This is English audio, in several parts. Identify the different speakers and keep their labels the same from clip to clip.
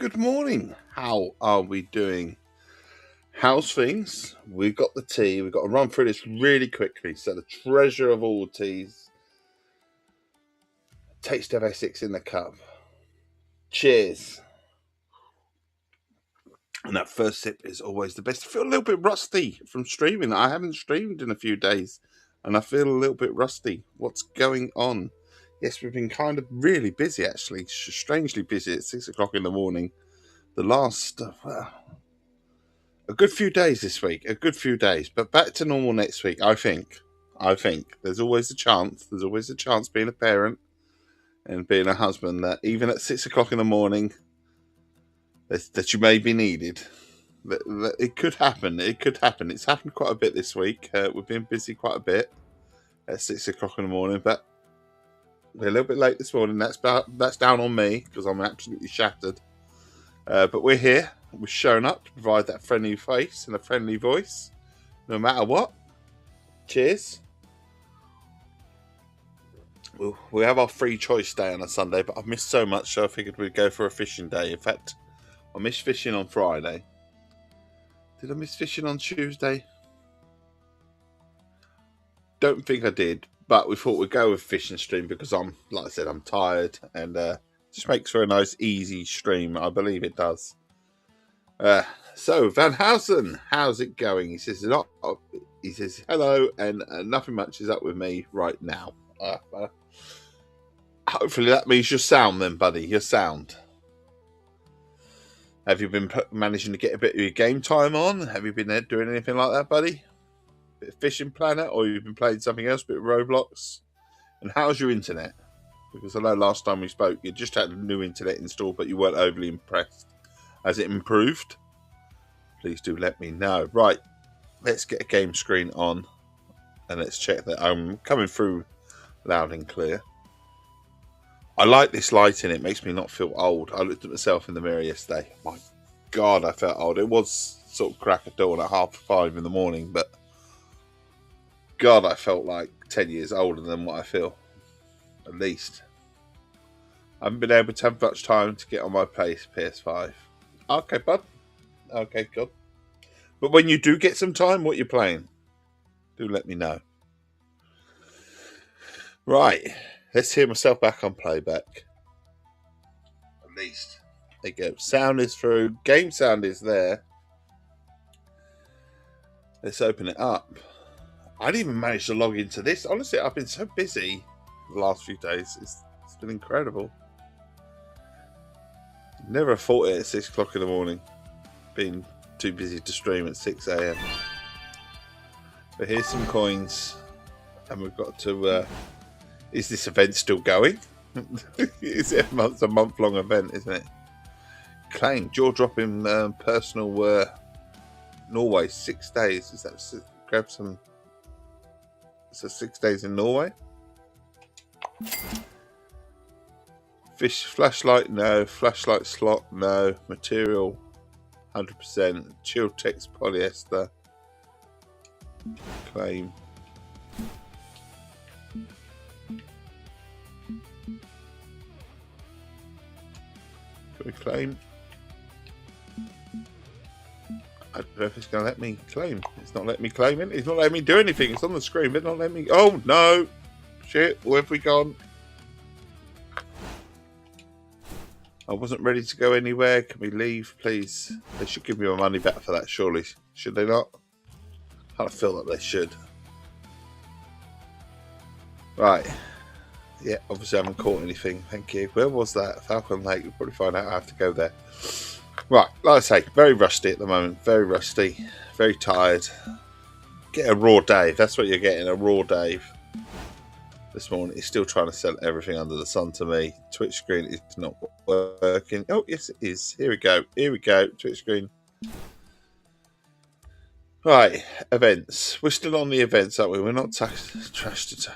Speaker 1: Good morning. How are we doing? How's things? We've got the tea. We've got to run through this really quickly. So the treasure of all teas, taste of Essex in the cup. Cheers. And that first sip is always the best. I feel a little bit rusty from streaming. I haven't streamed in a few days and I feel a little bit rusty. What's going on? Yes, we've been kind of really busy actually. Strangely busy at 6 o'clock in the morning. The last... a good few days this week, a good few days, but back to normal next week. I think there's always a chance. There's always a chance being a parent and being a husband that even at 6 o'clock in the morning, that you may be needed. That it could happen. It could happen. It's happened quite a bit this week. We've been busy quite a bit at 6 o'clock in the morning, but we're a little bit late this morning. That's down on me because I'm absolutely shattered. But we're here. We've shown up to provide that friendly face and a friendly voice, no matter what. Cheers. We have our free choice day on a Sunday, but I've missed so much, so I figured we'd go for a fishing day. In fact, I missed fishing on Friday. Did I miss fishing on Tuesday? Don't think I did, but we thought we'd go with fishing stream because like I said, I'm tired and just makes for a nice, easy stream. I believe it does. So Van Housen, how's it going? He says hello, and nothing much is up with me right now. Hopefully that means you're sound then, buddy. You're sound. Have you been managing to get a bit of your game time on? Have you been doing anything like that, buddy? Bit of Fishing Planet, or you've been playing something else, bit of Roblox? And how's your internet? Because I know last time we spoke, you just had a new internet installed, but you weren't overly impressed. Has it improved? Please do let me know. Right, let's get a game screen on and let's check that I'm coming through loud and clear. I like this lighting. It makes me not feel old. I looked at myself in the mirror yesterday. My God, I felt old. It was sort of crack of dawn at 5:30 in the morning, but God, I felt like 10 years older than what I feel, at least. I haven't been able to have much time to get on my PS5. Okay, bud. Okay, good. But when you do get some time, what you're playing, do let me know. Right, let's hear myself back on playback. At least. There you go. Sound is through. Game sound is there. Let's open it up. I didn't even manage to log into this. Honestly, I've been so busy the last few days. It's been incredible. Never thought it at 6 o'clock in the morning. Been too busy to stream at 6 a.m. But here's some coins. And we've got to... is this event still going? It's a month-long event, isn't it? Claim. Jaw-dropping personal... Norway, 6 days. Is that... Grab some... So 6 days in Norway. Fish flashlight, no. Flashlight slot, no. Material, 100%. Chill text polyester. Claim. Can we claim? I don't know if it's going to let me claim. It's not letting me claim it. It's not letting me do anything. It's on the screen, but not letting me... Oh, no. Shit, where have we gone? I wasn't ready to go anywhere. Can we leave, please? They should give me my money back for that, surely. Should they not? I kind of feel that they should. Right. Yeah, obviously I haven't caught anything. Thank you. Where was that? Falcon Lake. You'll probably find out I have to go there. Right, like I say, very rusty at the moment. Very rusty. Very tired. Get a raw Dave. That's what you're getting, a raw Dave. This morning, he's still trying to sell everything under the sun to me. Twitch screen is not working. Oh, yes, it is. Here we go. Here we go. Twitch screen. Right, events. We're still on the events, aren't we? We're not trashed.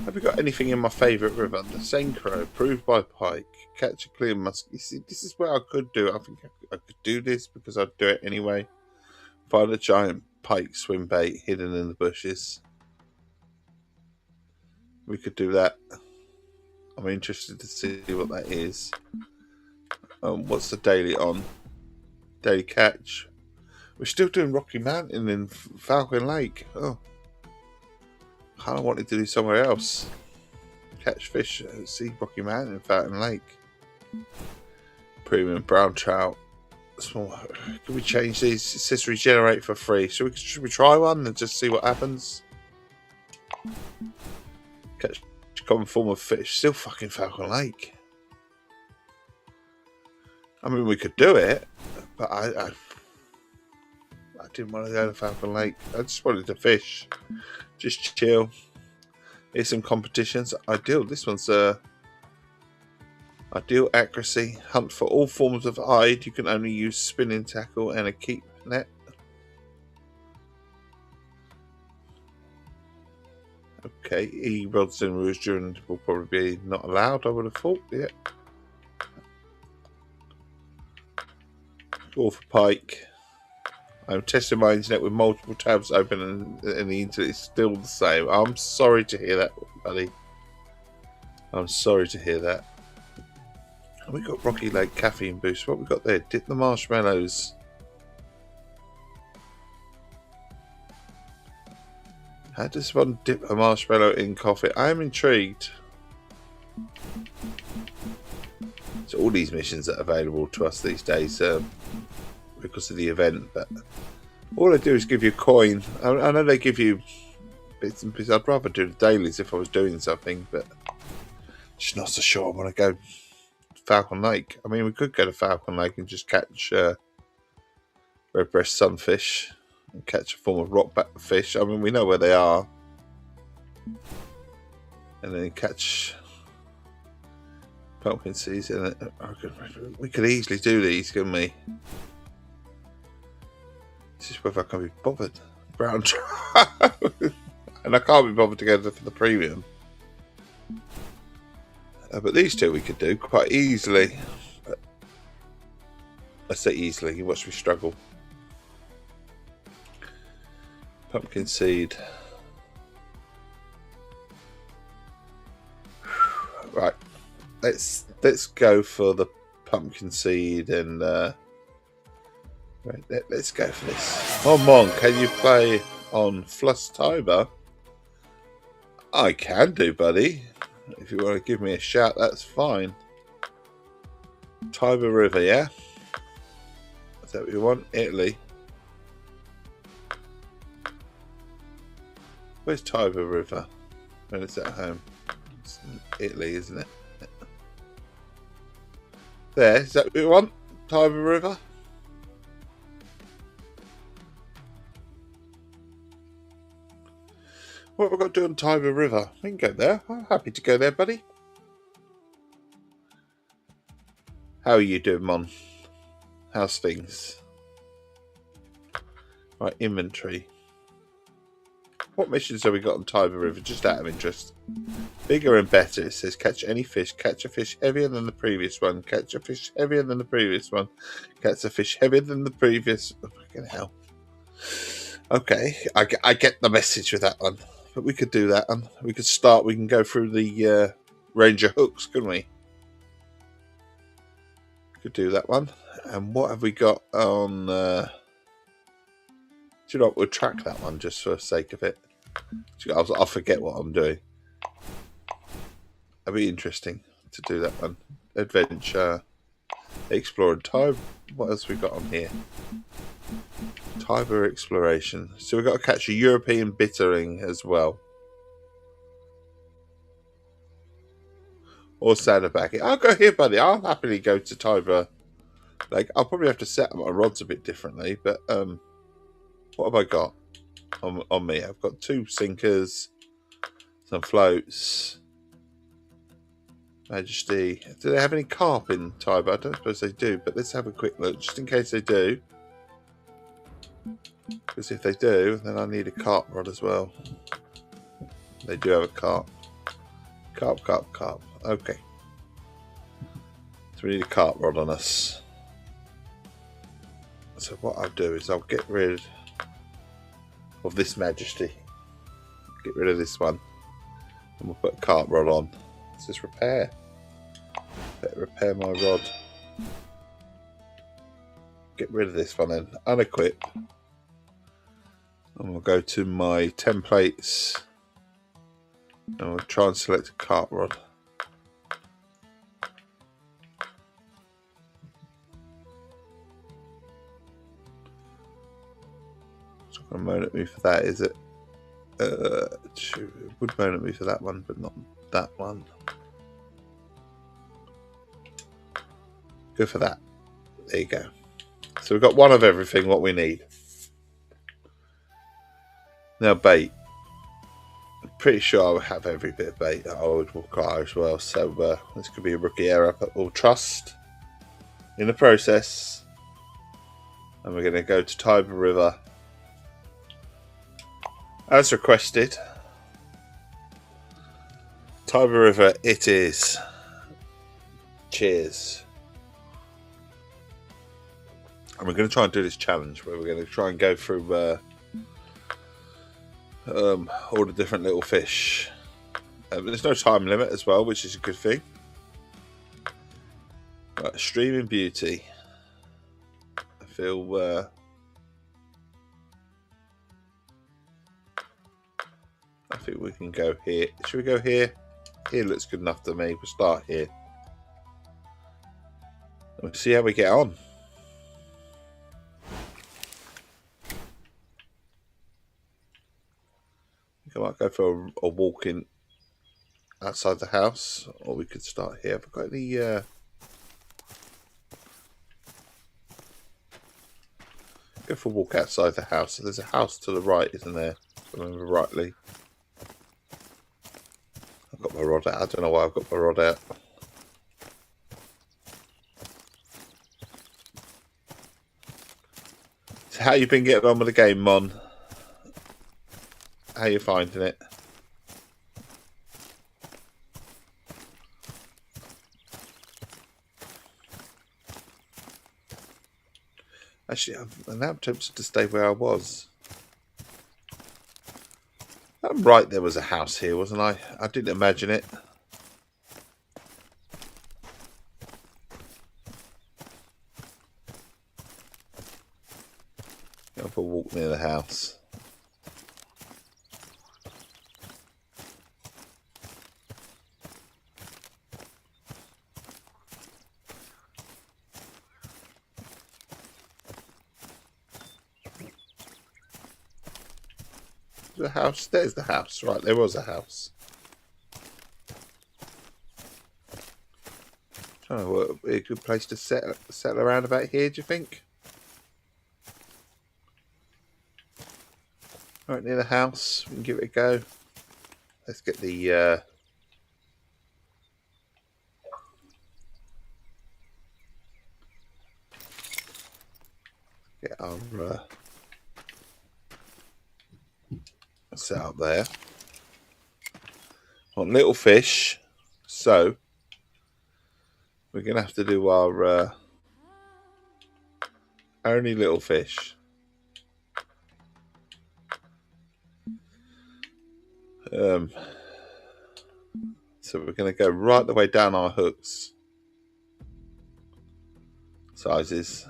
Speaker 1: Have we got anything in my favourite river? The Sencro, approved by Pike. Catch a clear musk. You see, this is where I could do it. I think I could do this because I'd do it anyway. Find a giant pike swim bait hidden in the bushes. We could do that. I'm interested to see what that is. What's the daily on? Daily catch. We're still doing Rocky Mountain and Falcon Lake. Oh, I kind of wanted to do somewhere else. Catch fish, see Rocky Mountain and Falcon Lake. Premium brown trout. Small. Can we change these? It says regenerate for free. Should we try one and just see what happens? Catch a common form of fish. Still fucking Falcon Lake. I mean, we could do it, but I didn't want to go to Falcon Lake. I just wanted to fish. Just chill. Here's some competitions. Ideal. This one's ideal accuracy. Hunt for all forms of hide. You can only use spinning tackle and a keep net. Okay. E-rods and ruse during will probably be not allowed, I would have thought. Yeah. All for pike. I'm testing my internet with multiple tabs open and the internet is still the same. I'm sorry to hear that, buddy. I'm sorry to hear that. We got Rocky Lake caffeine boost. What we got there? Dip the marshmallows. How does one dip a marshmallow in coffee? I am intrigued. So all these missions are available to us these days because of the event, but all they do is give you a coin. I know they give you bits and pieces. I'd rather do the dailies if I was doing something, but just not so sure I want to go Falcon Lake. I mean, we could go to Falcon Lake and just catch red-breast sunfish and catch a form of rockback fish. I mean, we know where they are, and then catch pumpkin seeds. And we could easily do these, couldn't we? This is whether I can be bothered. Brown trout. And I can't be bothered to go for the premium. But these two we could do quite easily. I say easily, you watch me struggle. Pumpkin seed. Right. Let's go for the pumpkin seed and right, let's go for this. Come on, can you play on Flustober? I can do, buddy. If you want to give me a shout, that's fine. Tiber River, yeah? Is that what you want? Italy. Where's Tiber River? When it's at home? It's Italy, isn't it? There, is that what you want? Tiber River? What have we got to do on Tiber River? We can go there. I'm happy to go there, buddy. How are you doing, Mon? How's things? Right, inventory. What missions have we got on Tiber River? Just out of interest. Bigger and better. It says catch any fish. Catch a fish heavier than the previous one. Catch a fish heavier than the previous one. Catch a fish heavier than the previous. Oh, fucking hell. Okay, I get the message with that one. But we could do that one. We could start. We can go through the Ranger hooks, couldn't we? Could do that one. And what have we got on? Do you know what? We'll track that one just for the sake of it. I'll forget what I'm doing. It'll be interesting to do that one. Adventure, explore and time. What else we got on here? Tiber exploration. So we've got to catch a European bittering as well. Or saddleback. I'll go here, buddy. I'll happily go to Tiber. Like, I'll probably have to set up my rods a bit differently, but what have I got on me? I've got 2 sinkers, some floats, Majesty. Do they have any carp in Tiber? I don't suppose they do, but let's have a quick look just in case they do. Because if they do, then I need a carp rod as well. They do have a carp. Carp. Okay. So we need a carp rod on us. So what I'll do is I'll get rid of this Majesty. Get rid of this one. And we'll put a carp rod on. What's this repair? Better repair my rod. Get rid of this one then. Unequip. And we'll go to my templates. And we'll try and select a cart rod. It's not going to moan at me for that, is it? It would moan at me for that one, but not that one. Go for that. There you go. So we've got one of everything what we need. Now bait. I'm pretty sure I will have every bit of bait that I would require as well. So this could be a rookie error, but we'll trust in the process. And we're going to go to Tiber River as requested. Tiber River it is. Cheers. And we're going to try and do this challenge where we're going to try and go through all the different little fish. There's no time limit as well, which is a good thing. Right, Streaming Beauty. I feel I think we can go here. Should we go here? Here looks good enough to me. We'll start here. We'll see how we get on. I might go for a walk in outside the house, or we could start here. Have I got any? Go for a walk outside the house. So there's a house to the right, isn't there? If I remember rightly. I've got my rod out. I don't know why I've got my rod out. So how you been getting on with the game, Mon? How you finding it? Actually, I'm now tempted to stay where I was. I'm right, there was a house here, wasn't I? I didn't imagine it. Go for a walk near the house. The house, there's the house. Right, there was a house. Oh, would be a good place to settle around about here, do you think? Right near the house, we can give it a go. Let's get the get our set up there. Want little fish, so we're gonna have to do our only little fish. So we're gonna go right the way down our hooks sizes.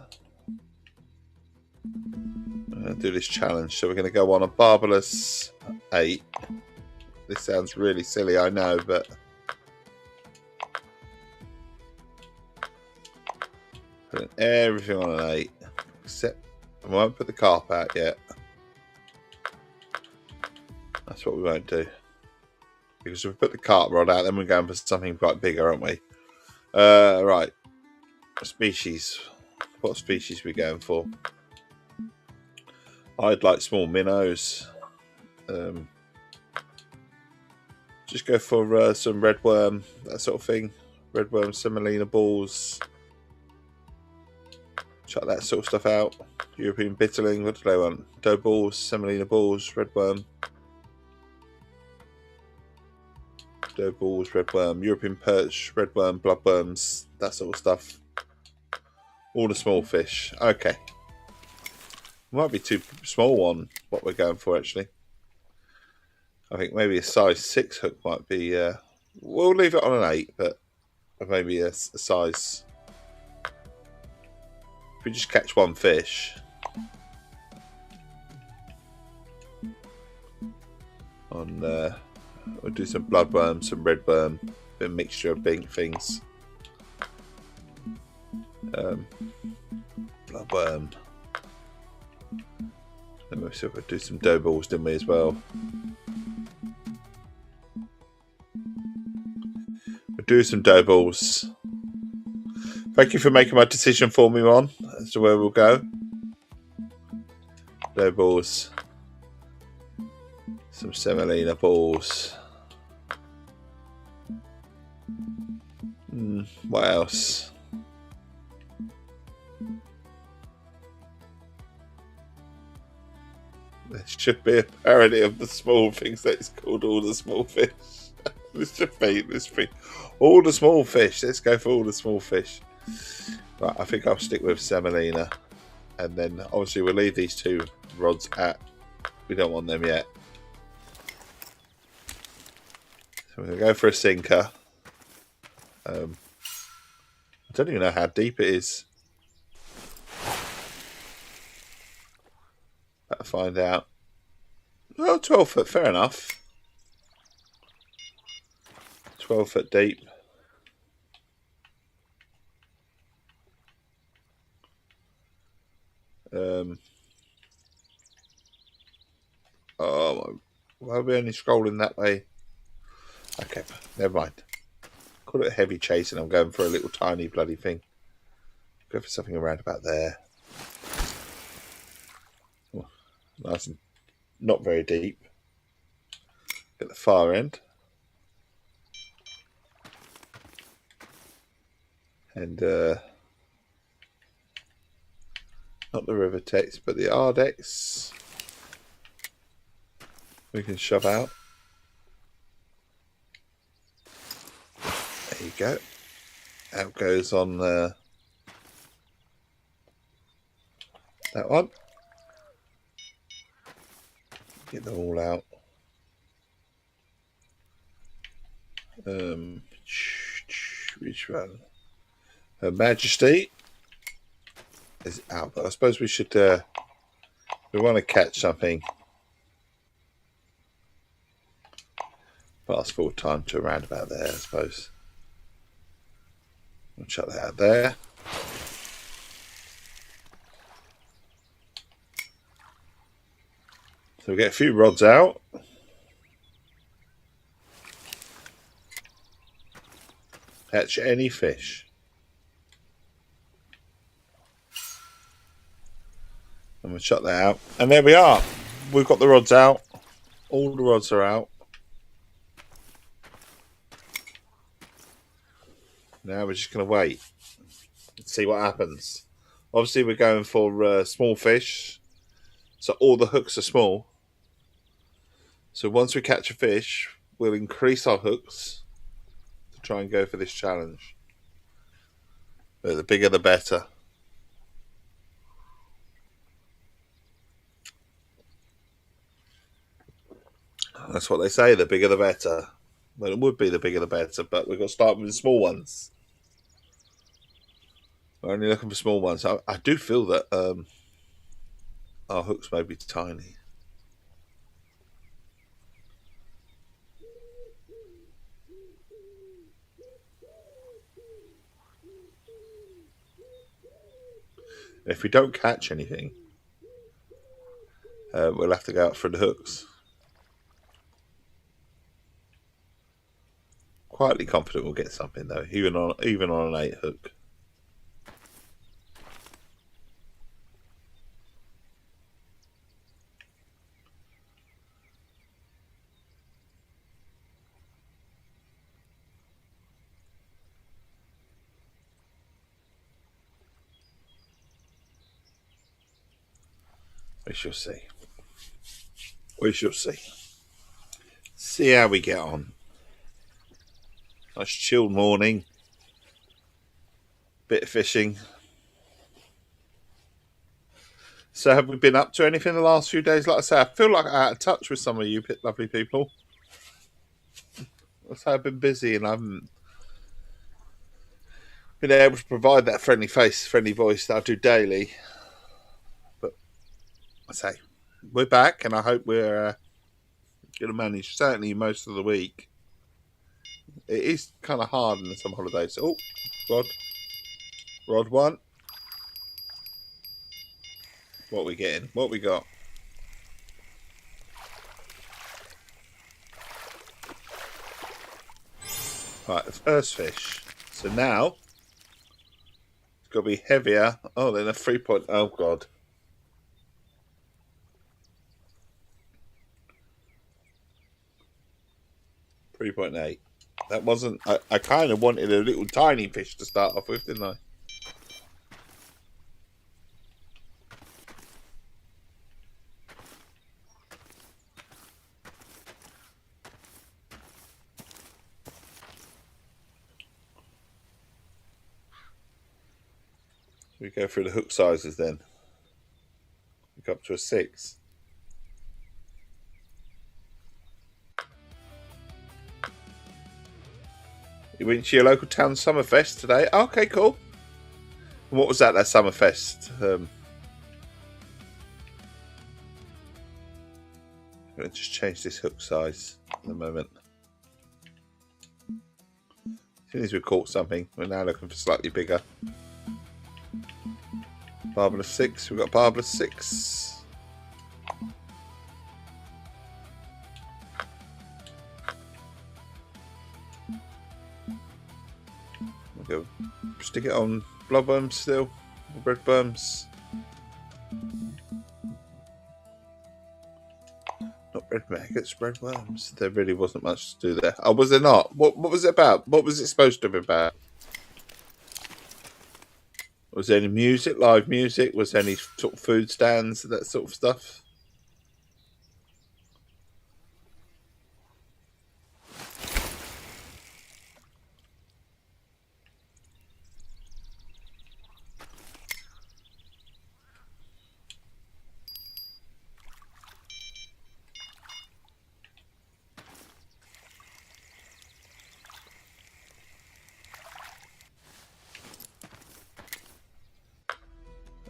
Speaker 1: Do this challenge. So we're going to go on a barbless 8. This sounds really silly, I know, but putting everything on an 8, except I won't put the carp out yet. That's what we won't do, because if we put the carp rod out, then we're going for something quite bigger, aren't we? Right, species. What species are we going for? I'd like small minnows. Just go for some red worm, that sort of thing. Red worm, semolina balls. Chuck that sort of stuff out. European bitterling, what do they want? Dough balls, semolina balls, red worm. Dough balls, red worm, European perch, red worm, bloodworms, that sort of stuff. All the small fish. Okay. Might be too small on what we're going for, actually. I think maybe a size 6 hook might be We'll leave it on an 8, but maybe a size. If we just catch one fish, we'll do some bloodworm, some redworm, a bit of mixture of big things. Bloodworm. Then we'll see if we'll do some dough balls, didn't we, as well? We'll do some dough balls. Thank you for making my decision for me, Mon, as to where we'll go. Dough balls. Some semolina balls. What else? There should be a parody of the small things that is called All the Small Fish. This should be all the small fish. Let's go for all the small fish. Right, I think I'll stick with semolina, and then obviously we'll leave these 2 rods at. We don't want them yet. So we're gonna go for a sinker. I don't even know how deep it is. Better find out. Well, 12 foot, fair enough. 12 foot deep. Oh, why are we only scrolling that way? Okay, never mind. Call it a heavy chase, and I'm going for a little tiny bloody thing. Go for something around about there. Oh, nice and not very deep. At the far end. And not the river text, but the Ardex. We can shove out. There you go. Out goes on that one. Get them all out. Which one? Her Majesty is out, but I suppose we should. We want to catch something. Fast forward time to around about there, I suppose. We'll chuck that out there. So we get a few rods out. Catch any fish. And we'll chuck that out. And there we are. We've got the rods out. All the rods are out. Now we're just going to wait and see what happens. Obviously, we're going for small fish. So all the hooks are small. So once we catch a fish, we'll increase our hooks to try and go for this challenge. But the bigger the better. That's what they say, the bigger the better. Well, it would be the bigger the better, but we've got to start with the small ones. We're only looking for small ones. I do feel that our hooks may be tiny. If we don't catch anything, we'll have to go out for the hooks. Quietly confident we'll get something though, even on an 8 hook. We shall see. We shall see. See how we get on. Nice chilled morning. Bit of fishing. So have we been up to anything the last few days? Like I say, I feel like I'm out of touch with some of you lovely people. So I've been busy and I haven't been able to provide that friendly face, friendly voice that I do daily. But I say, we're back and I hope we're going to manage certainly most of the week. It is kind of hard in the summer holidays. Oh, Rod one. What are we getting? What we got? Right, the first fish. So now it's got to be heavier. Oh, then a 3 point. Oh god. 3.8. That wasn't. I kind of wanted a little tiny fish to start off with, didn't I? We go through the hook sizes then. We go up to a 6. You went to your local town Summerfest today. Okay, cool. And what was that Summerfest? I'm going to just change this hook size in a moment. As soon as we caught something, we're now looking for slightly bigger. Barbless 6. We've got Barbless 6. We'll go stick it on blobworms still. Bread worms. Not bread maggots, bread worms. There really wasn't much to do there. Oh, was there not? What was it about? What was it supposed to be about? Was there any music, live music? Was there any sort of food stands, that sort of stuff?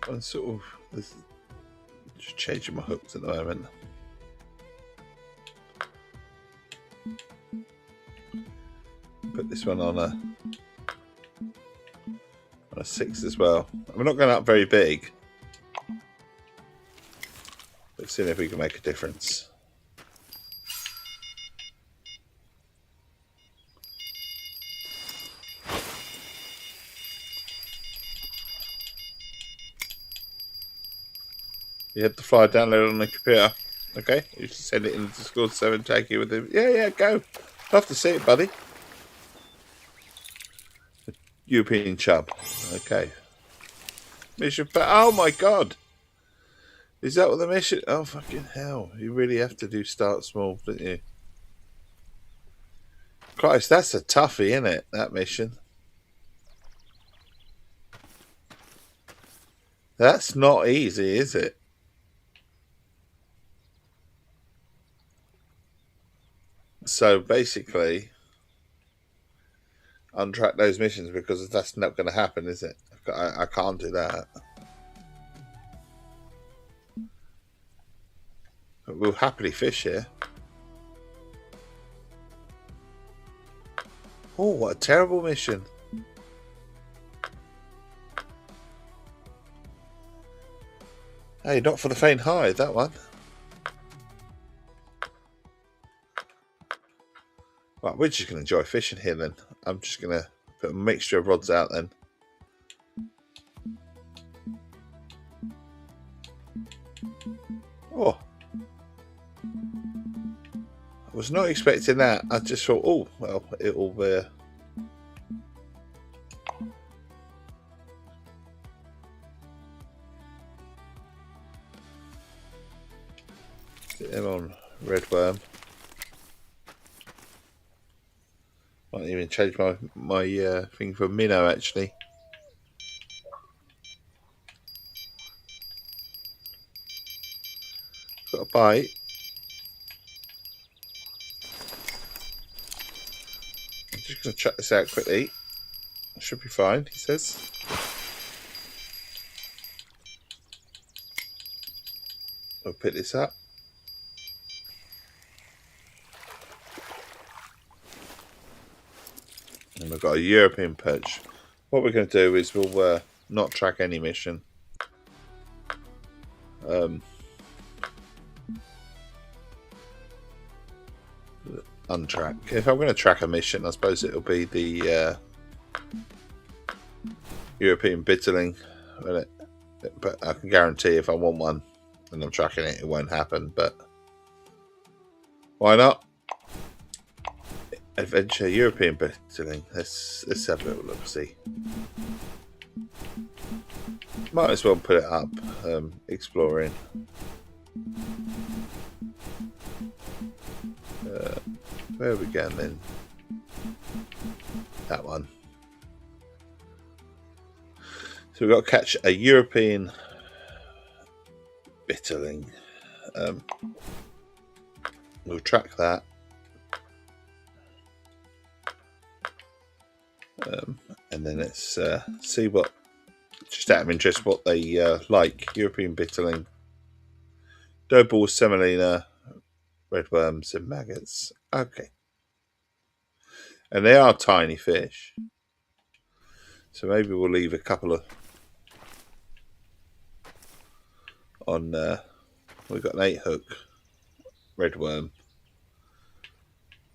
Speaker 1: I'm sort of just changing my hooks at the moment. Put this one on a 6 as well. We're not going up very big. Let's see if we can make a difference. You had the flyer downloaded on the computer. Okay, you should send it in the Discord 7, take it with him. Yeah, go. Love to see it, buddy. European chub. Okay. Mission. Oh my god. Is that what the mission? Oh fucking hell! You really have to do start small, don't you? Christ, that's a toughie, isn't it? That mission. That's not easy, is it? So basically, untrack those missions because that's not going to happen, is it? I can't do that. But we'll happily fish here. Oh, what a terrible mission. Hey, not for the faint hearted, that one. Right, we're just going to enjoy fishing here then. I'm just going to put a mixture of rods out then. Oh. I was not expecting that. I just thought, oh, well, it'll be... Get them on red worm. Might even change my thing for minnow actually. Got a bite. just going to check this out quickly. Should be fine, he says. We'll pick this up. And we've got a European perch. What we're going to do is we'll not track any mission. Untrack. If I'm going to track a mission, I suppose it'll be the European bitterling, won't it? But I can guarantee if I want one and I'm tracking it, it won't happen. But why not? Adventure European bitterling. Let's have a little look. See. Might as well put it up. Exploring. Where are we going then? That one. So we've got to catch a European bitterling. We'll track that. And then let's see what, just out of interest, what they like. European bitterling. Dough balls, semolina, red worms and maggots. Okay. And they are tiny fish. So maybe we'll leave a couple of on we've got an 8-hook red worm.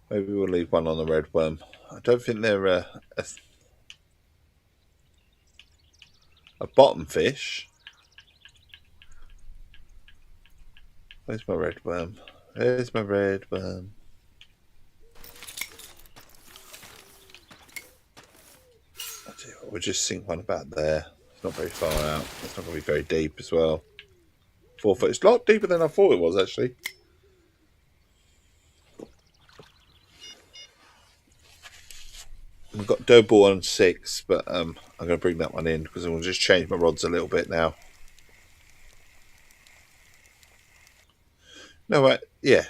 Speaker 1: Maybe we'll leave one on the red worm. I don't think they're a bottom fish. Where's my red worm? There's my red worm. We'll just sink one about there. It's not very far out. It's not going to be very deep as well. 4 foot. It's a lot deeper than I thought it was, actually. We've got dough ball on 6, but I'm going to bring that one in because I'm going to just change my rods a little bit now. No, yeah.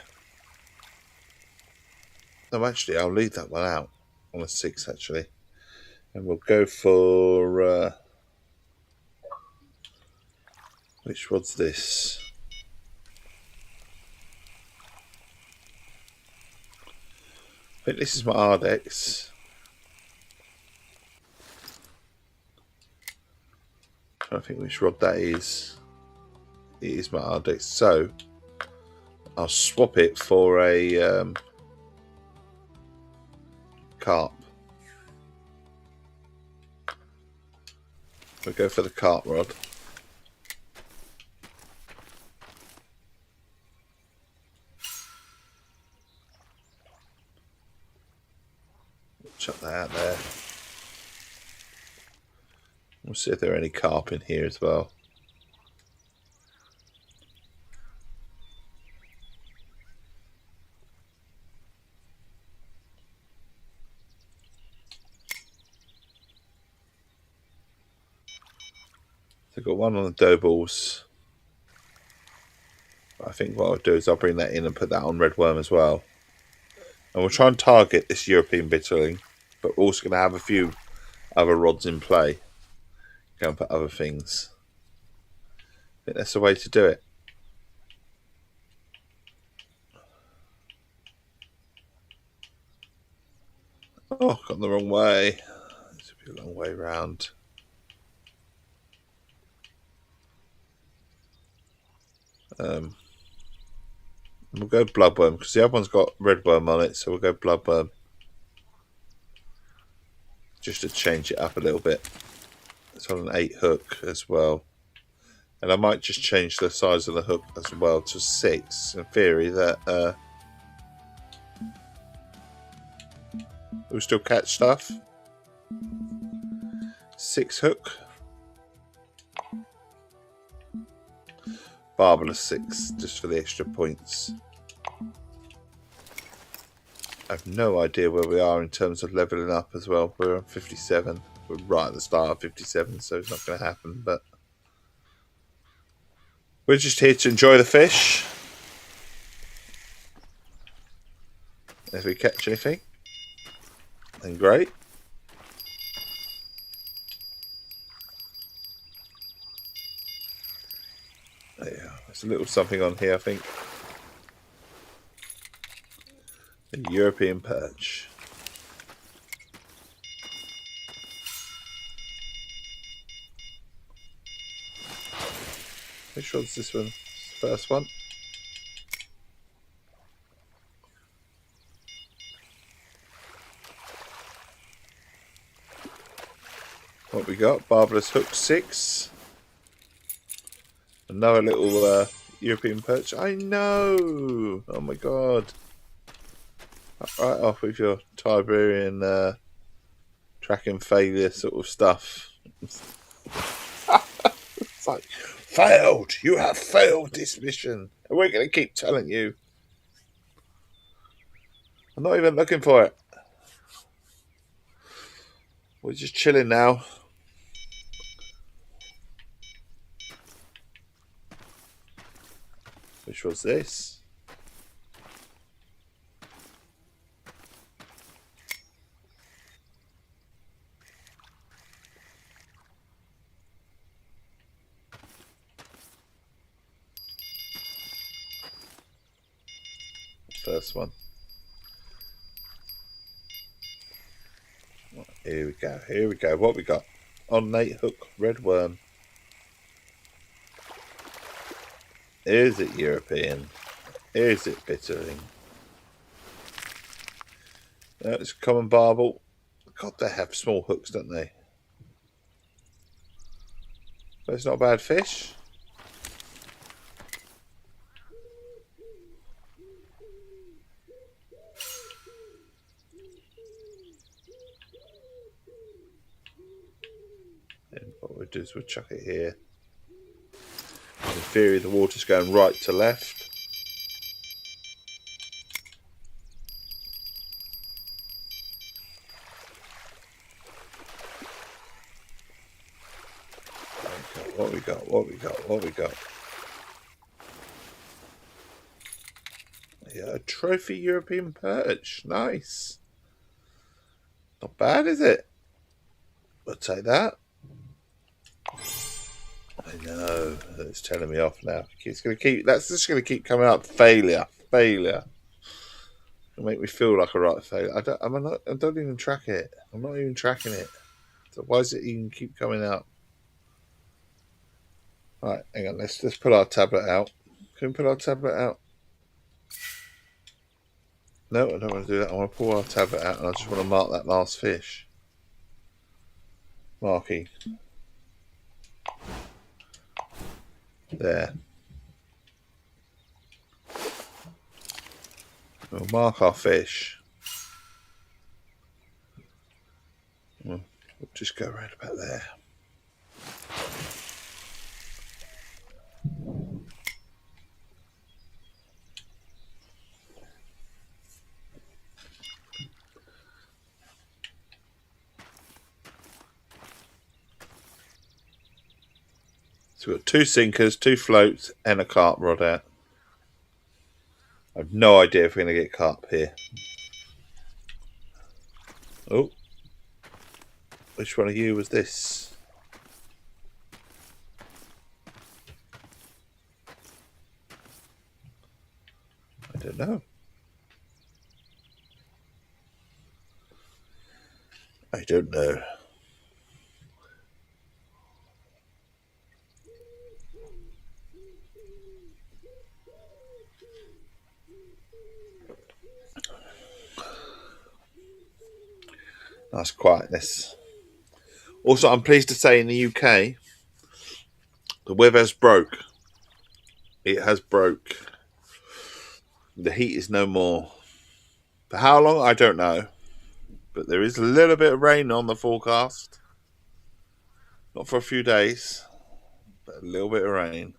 Speaker 1: No, actually, I'll leave that one out on a 6, actually. And we'll go for... which rod's this? I think this is my Ardex. I think which rod that is. It is my Ardex. So I'll swap it for a carp. We'll go for the carp rod. Chuck that out there. We'll see if there are any carp in here as well. So I've got one on the dough balls. I think what I'll do is I'll bring that in and put that on red worm as well. And we'll try and target this European bitterling, but we're also going to have a few other rods in play. Go and put other things. I think that's the way to do it. Oh, gone the wrong way. This will be a long way round. We'll go bloodworm because the other one's got red worm on it, so we'll go bloodworm just to change it up a little bit. It's on an 8-hook as well, and I might just change the size of the hook as well to 6 in theory that we'll still catch stuff. 6 hook. Barbarous 6 just for the extra points. I have no idea where we are in terms of leveling up as well. We're on 57. We're right at the start of 57, so it's not going to happen. But we're just here to enjoy the fish. If we catch anything, And great. Yeah, there's a little something on here, I think. A European perch. Which one's this one? It's the first one. What we got? Barbarous Hook 6. Another little European perch. I know! Oh my god. Right off with your Tiberian track and failure sort of stuff. It's like, failed! You have failed this mission! And we're going to keep telling you. I'm not even looking for it. We're just chilling now. Which was this? First one. Here we go. Here we go. What we got? Ornate hook, red worm. Is it European? Is it bitterling? It's common barbel. God, they have small hooks, don't they? But it's not a bad fish. And what we'll do is we'll chuck it here. In theory, the water's going right to left. What we got? What we got? What we got? Yeah, a trophy European perch. Nice. Not bad, is it? We'll take that. I know. It's telling me off now. It's going to keep. That's just going to keep coming up. Failure. Failure. It'll make me feel like a right failure. I don't even track it. I'm not even tracking it. So why does it even keep coming up? Right, hang on. Let's pull our tablet out. Can we pull our tablet out? No, I don't want to do that. I want to pull our tablet out and I just want to mark that last fish. Marking. There. We'll mark our fish. We'll just go around about there. So we've got 2 sinkers, 2 floats, and a carp rod out. I have no idea if we're going to get carp here. Oh. Which one of you was this? I don't know. I don't know. Nice quietness. Also, I'm pleased to say in the UK, the weather has broke. It has broke. The heat is no more. For how long, I don't know. But there is a little bit of rain on the forecast. Not for a few days, but a little bit of rain.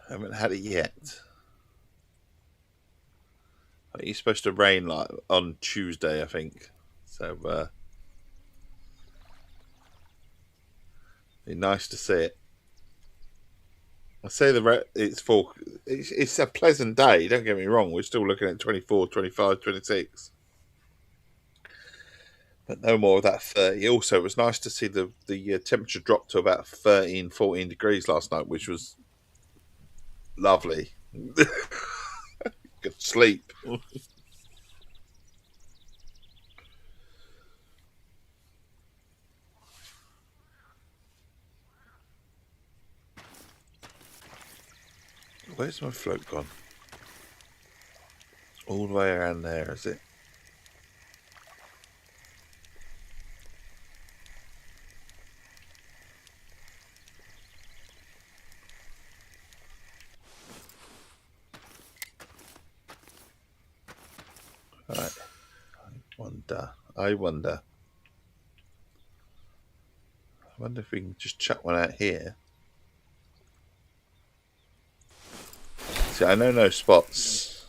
Speaker 1: Haven't had it yet. It's supposed to rain like on Tuesday, I think. So be nice to see it. I say it's full. It's a pleasant day. Don't get me wrong. We're still looking at 24, 25, 26. But no more of that 30. Also, it was nice to see the temperature drop to about 13, 14 degrees last night, which was lovely. Good sleep. Where's my float gone? All the way around there, is it? Right. I wonder if we can just chuck one out here. See, I know no spots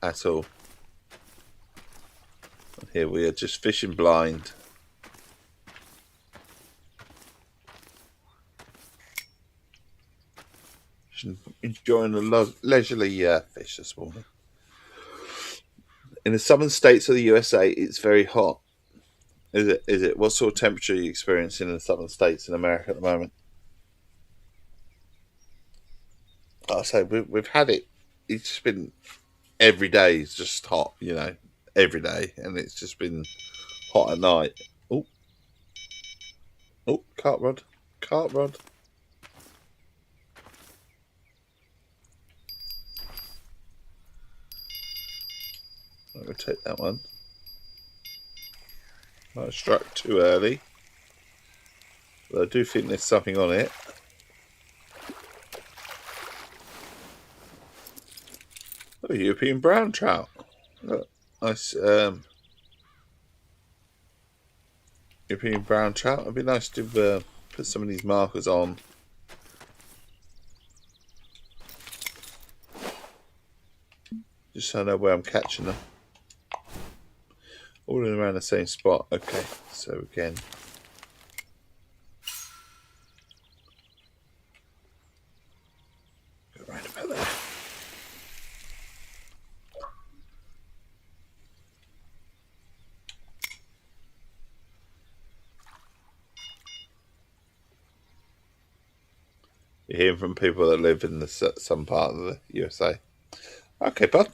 Speaker 1: at all. Here we are, just fishing blind. Enjoying a leisurely fish this morning. In the southern states of the USA, it's very hot. Is it? Is it? What sort of temperature are you experiencing in the southern states in America at the moment? I'll say we've had it. It's just been every day is just hot, every day, and it's just been hot at night. Oh, cart rod. I'm going to take that one. I struck too early, but I do think there's something on it. Oh, European brown trout. Look, nice European brown trout. It'd be nice to put some of these markers on. Just so I know where I'm catching them. All in around the same spot. Okay, so again. Go right about there. You're hearing from people that live in some part of the USA. Okay, bud.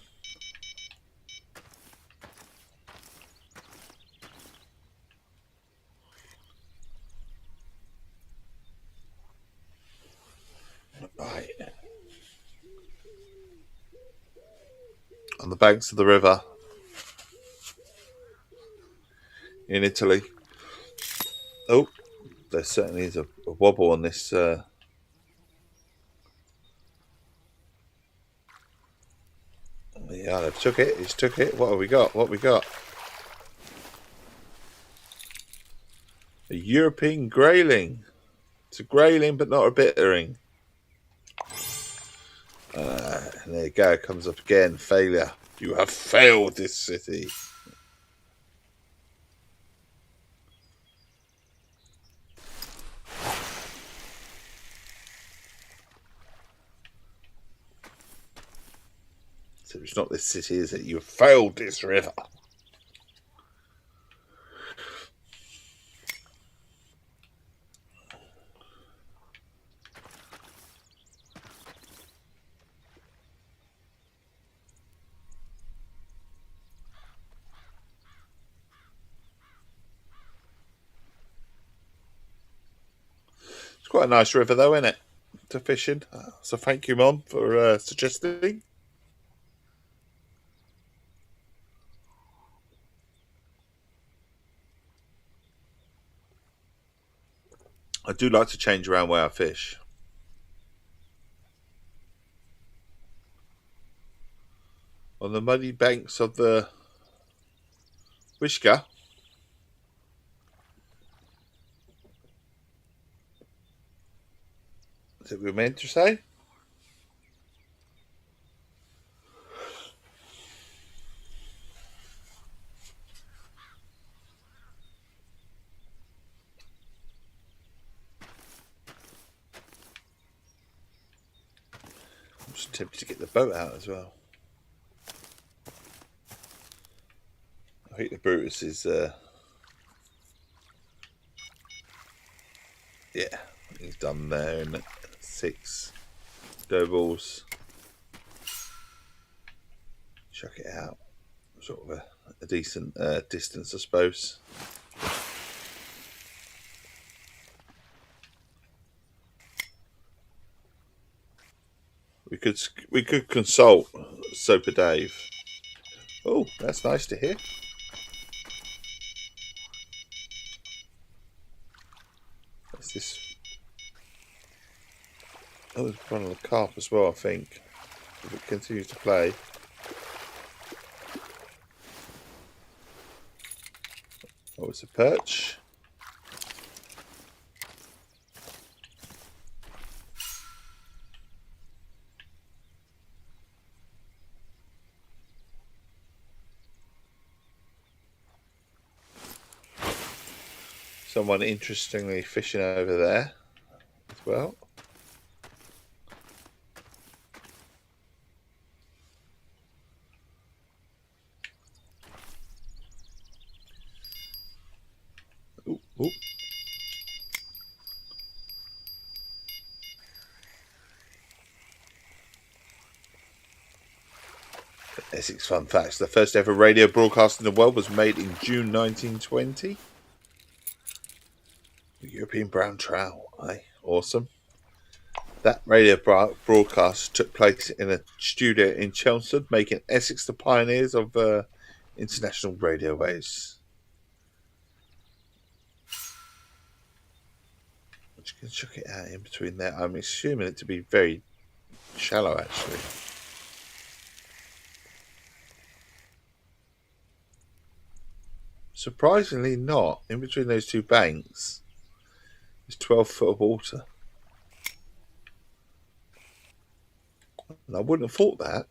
Speaker 1: Right. On the banks of the river in Italy. Oh, there certainly is a wobble on this. Yeah, they've took it. He's took it. What have we got? A European grayling. It's a grayling, but not a bittering. And there you go. Comes up again. Failure. You have failed this city. So it's not this city, is it? You have failed this river. It's quite a nice river, though, isn't it? To fish in. So thank you, Mom, for suggesting. I do like to change around where I fish. On the muddy banks of the Wishka. Is it what we meant to say? Just tempted to get the boat out as well. I think the Brutus is, yeah, he's done there in 6 dough balls. Chuck it out, sort of a decent distance, I suppose. We could consult Soper Dave. Oh, that's nice to hear. What's this? Oh, there's one on the carp as well, I think. If it continues to play. Oh, it's a perch. Someone interestingly fishing over there as well. Ooh, ooh. Essex fun facts. The first ever radio broadcast in the world was made in June 1920. European brown trout, eh? Awesome. That radio broadcast took place in a studio in Chelmsford, making Essex the pioneers of international radio waves. You can chuck it out in between there. I'm assuming it to be very shallow, actually. Surprisingly not. In between those two banks, there's 12 foot of water. And I wouldn't have thought that.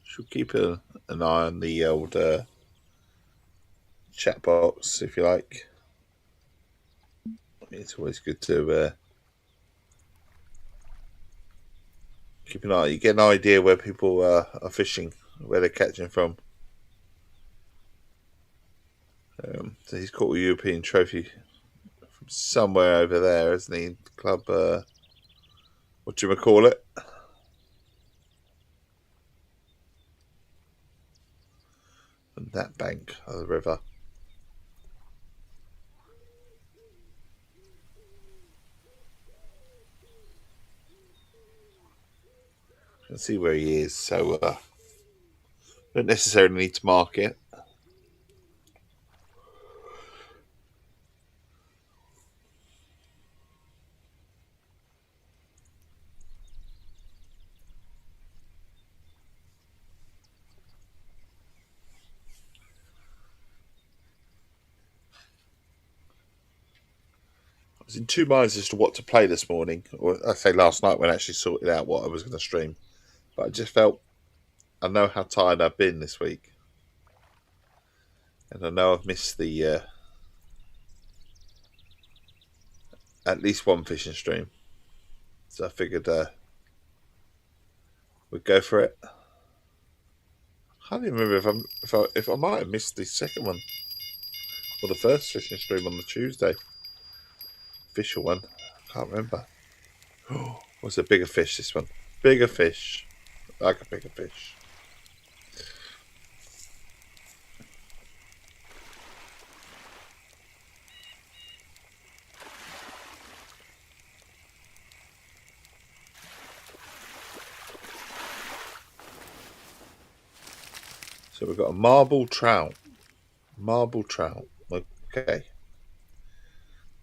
Speaker 1: Should keep an eye on the old chat box, if you like. It's always good to keep an eye. You get an idea where people are fishing, where they're catching from. So he's caught a European trophy from somewhere over there, hasn't he? Club, what do you call it? And that bank of the river. You can see where he is, so don't necessarily need to mark it. I was in 2 minds as to what to play this morning, or I say last night when I actually sorted out what I was going to stream. But I just felt, I know how tired I've been this week. And I know I've missed the at least one fishing stream. So I figured we'd go for it. I can't even remember if I might have missed the second one. Or the first fishing stream on the Tuesday. Official one. I can't remember. Oh, was a bigger fish, this one. Bigger fish. I like a bigger fish. So we've got a marble trout. Marble trout. Okay.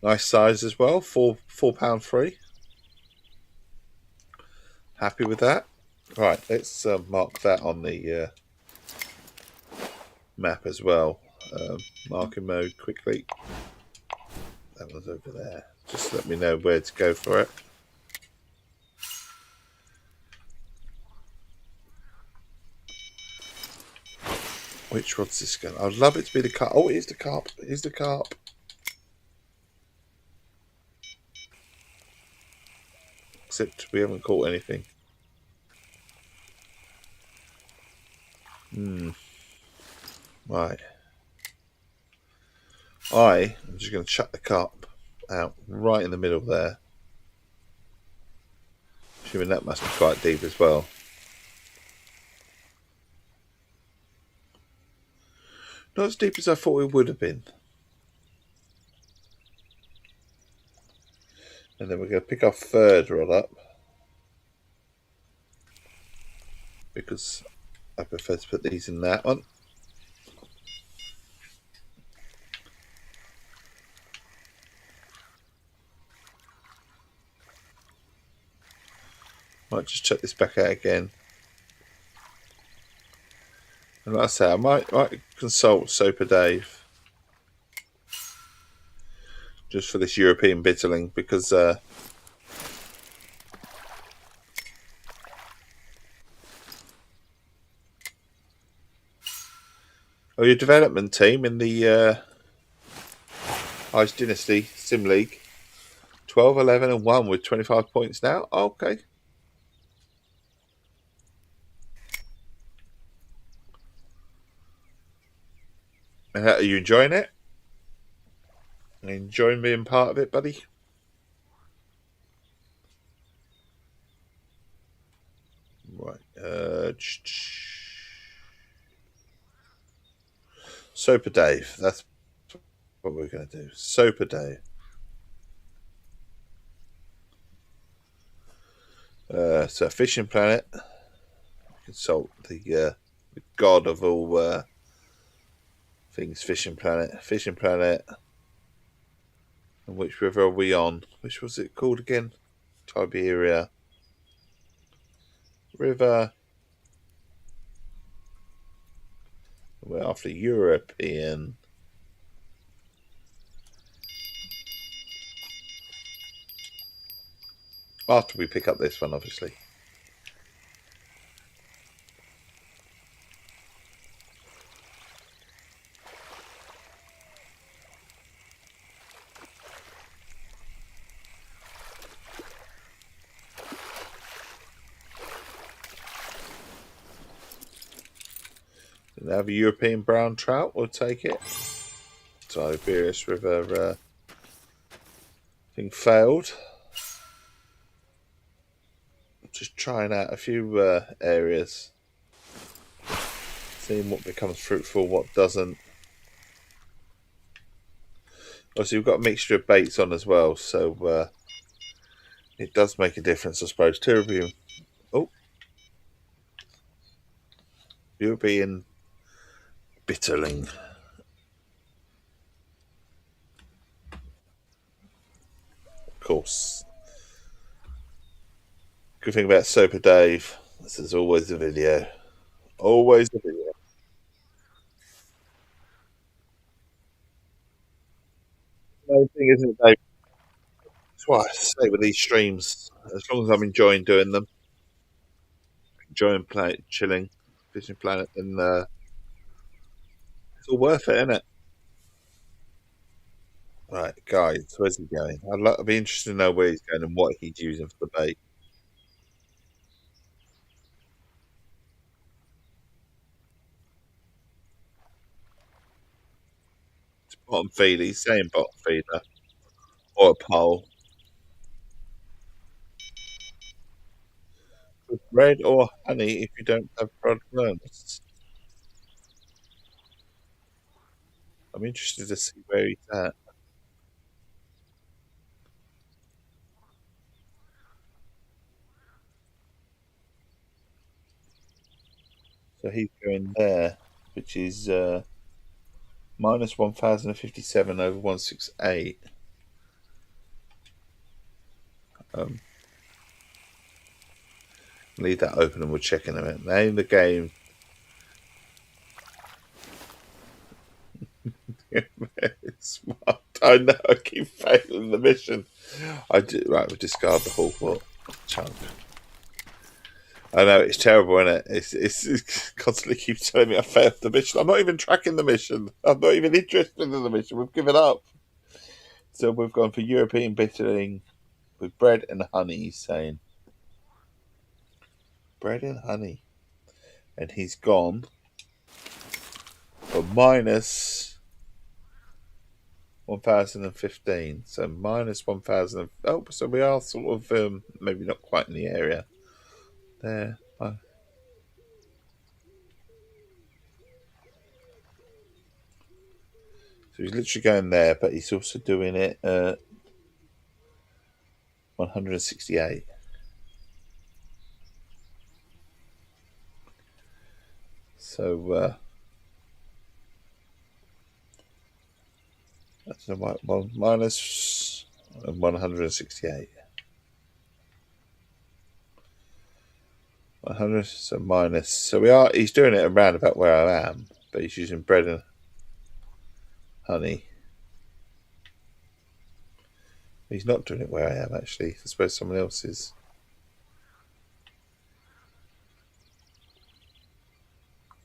Speaker 1: Nice size as well. £4.3. Happy with that. Right, let's mark that on the map as well. marking mode quickly. That one's over there. Just let me know where to go for it. Which rod's this going? I'd love it to be the carp. Oh, it is the carp. It is the carp. Except we haven't caught anything. Right. I'm just going to chuck the carp out right in the middle there. Assuming that must be quite deep as well. Not as deep as I thought it would have been. And then we're going to pick our third rod up, because I prefer to put these in that one. Might just check this back out again. And like I say, I might consult Soper Dave just for this European bitterling, because your development team in the Ice Dynasty Sim League, 12, 11 and 1 with 25 points now. Okay. Are you enjoying it? Enjoying being part of it, buddy? Right. Soper Dave. That's what we're going to do. Soper Dave. So Fishing Planet. Consult the god of all things, Fishing Planet. Fishing Planet. And which river are we on? Which was it called again? Tiberia. River. We're after European. After we pick up this one, obviously. And have a European brown trout, we'll take it. Tiberius River thing failed. Just trying out a few areas, seeing what becomes fruitful, what doesn't. Obviously, we've got a mixture of baits on as well, so it does make a difference, I suppose. European bitterling. Of course. Good thing about Soper Dave, this is always a video. Always a video. The main thing, isn't it, Dave? That's what I say with these streams. As long as I'm enjoying doing them, enjoying chilling, Fishing Planet, and it's all worth it, isn't it? Right, guys, where's he going? I'd be interested to know where he's going and what he's using for the bait. It's bottom feeder. He's saying bottom feeder or a pole. With bread or honey if you don't have broad worms. I'm interested to see where he's at. So he's going there, which is minus 1057 over 168. Leave that open and we'll check in a minute. Name the game. It's smart. I know. I keep failing the mission. Right, we'll discard the whole chunk. I know it's terrible, isn't it? It's constantly keeps telling me I failed the mission. I'm not even tracking the mission. I'm not even interested in the mission. We've given up. So we've gone for European bittering with bread and honey. He's saying bread and honey, and he's gone for minus 1015. So minus 1000. Oh, so we are sort of maybe not quite in the area there. Oh. So he's literally going there, but he's also doing it at 168. So that's minus 168. 100, so minus. So he's doing it around about where I am, but he's using bread and honey. He's not doing it where I am, actually. I suppose someone else is.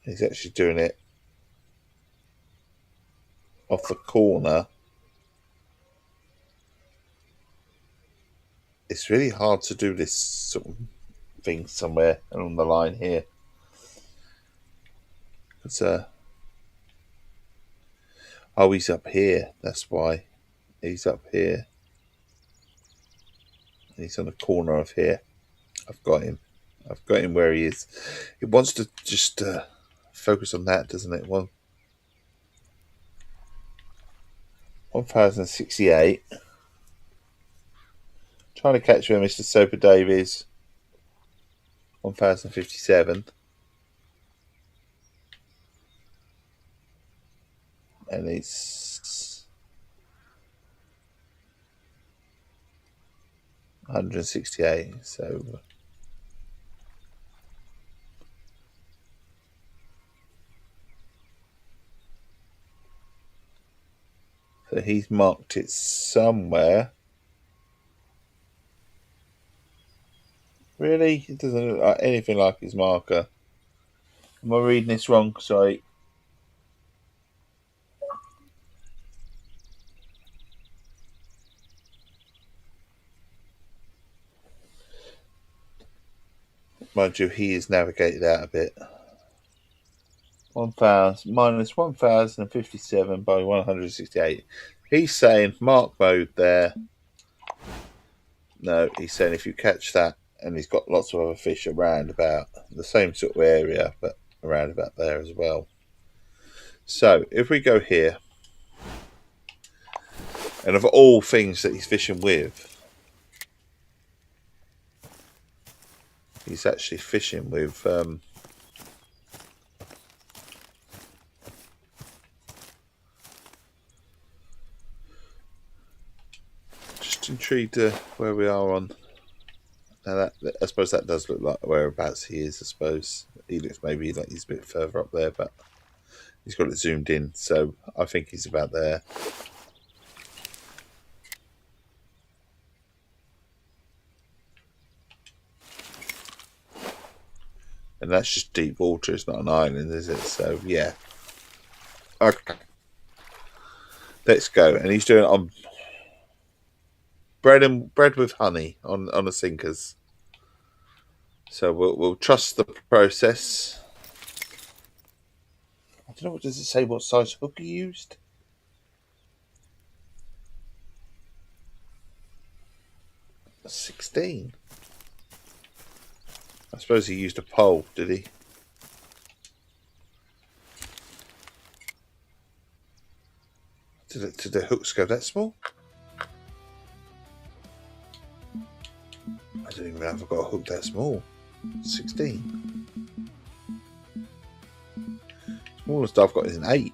Speaker 1: He's actually doing it off the corner. It's really hard to do this sort of thing somewhere along the line here. It's oh, he's up here. That's why. He's up here. He's on the corner of here. I've got him. I've got him where he is. It wants to just focus on that, doesn't it? 1068. Trying to catch where Mr. Soper Davies. 1057. And it's 168. So he's marked it somewhere. Really? It doesn't look like anything like his marker. Am I reading this wrong? Sorry. Mind you, he is navigated out a bit. 1000 minus 1057 by 168. He's saying mark mode there. No, he's saying if you catch that, and he's got lots of other fish around about the same sort of area, but around about there as well. So if we go here, and of all things that he's fishing with, he's actually fishing with just intrigued where we are on. Now I suppose that does look like whereabouts he is. I suppose he looks maybe like he's a bit further up there, but he's got it zoomed in, so I think he's about there. And that's just deep water. It's not an island, is it? So yeah. Okay. Let's go. And he's doing it on bread with honey on the sinkers. So we'll trust the process. I don't know, what does it say? What size hook he used? A 16. I suppose he used a pole, did he? Did the hooks go that small? I don't even know if I've got a hook that small. 16. Smallest I've got is an 8.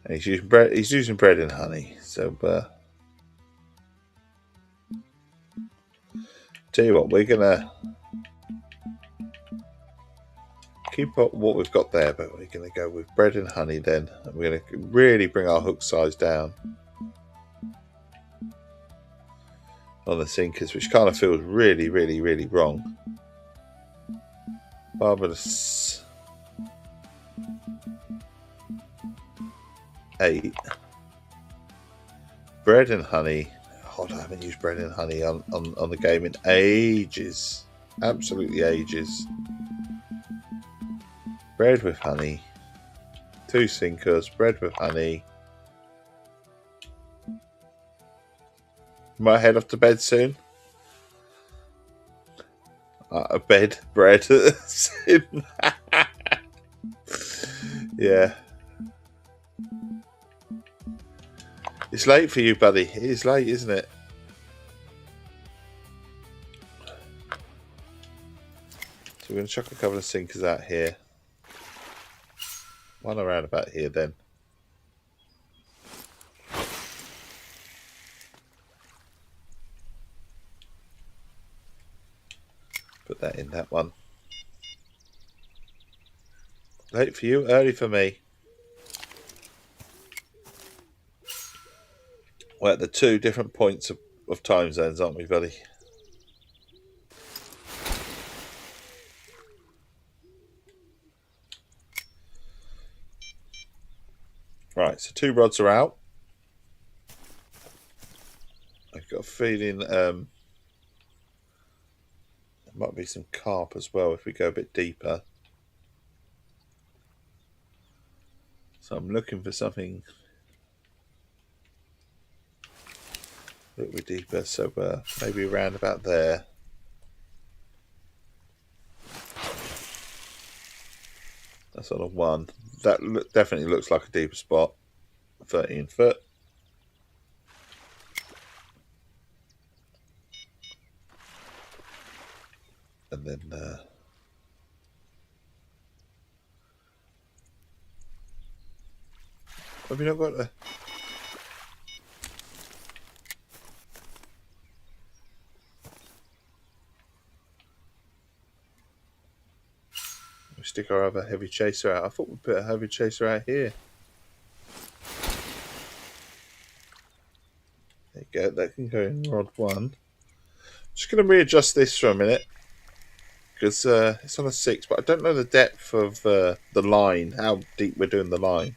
Speaker 1: And he's using bread. He's using bread and honey. So, tell you what, we're gonna keep up what we've got there, but we're going to go with bread and honey then. And we're going to really bring our hook size down on the sinkers, which kind of feels really, really, really wrong. Marvelous. 8. Bread and honey. God, I haven't used bread and honey on the game in ages. Absolutely ages. Bread with honey. 2 sinkers. Bread with honey. Might head off to bed soon. Bed, bread. Yeah. It's late for you, buddy. It is late, isn't it? So we're going to chuck a couple of sinkers out here. One around about here then. Put that in that one. Late for you, early for me. We're at the 2 different points of time zones, aren't we, buddy? Right, so 2 rods are out. I've got a feeling there might be some carp as well if we go a bit deeper. So I'm looking for something a little bit deeper, so maybe around about there. That's on a 1. That definitely looks like a deeper spot. 13 foot. And then have you not got a... Stick our other heavy chaser out. I thought we'd put a heavy chaser out here. There you go. That can go in rod 1. Just going to readjust this for a minute because it's on a 6, but I don't know the depth of the line, how deep we're doing the line.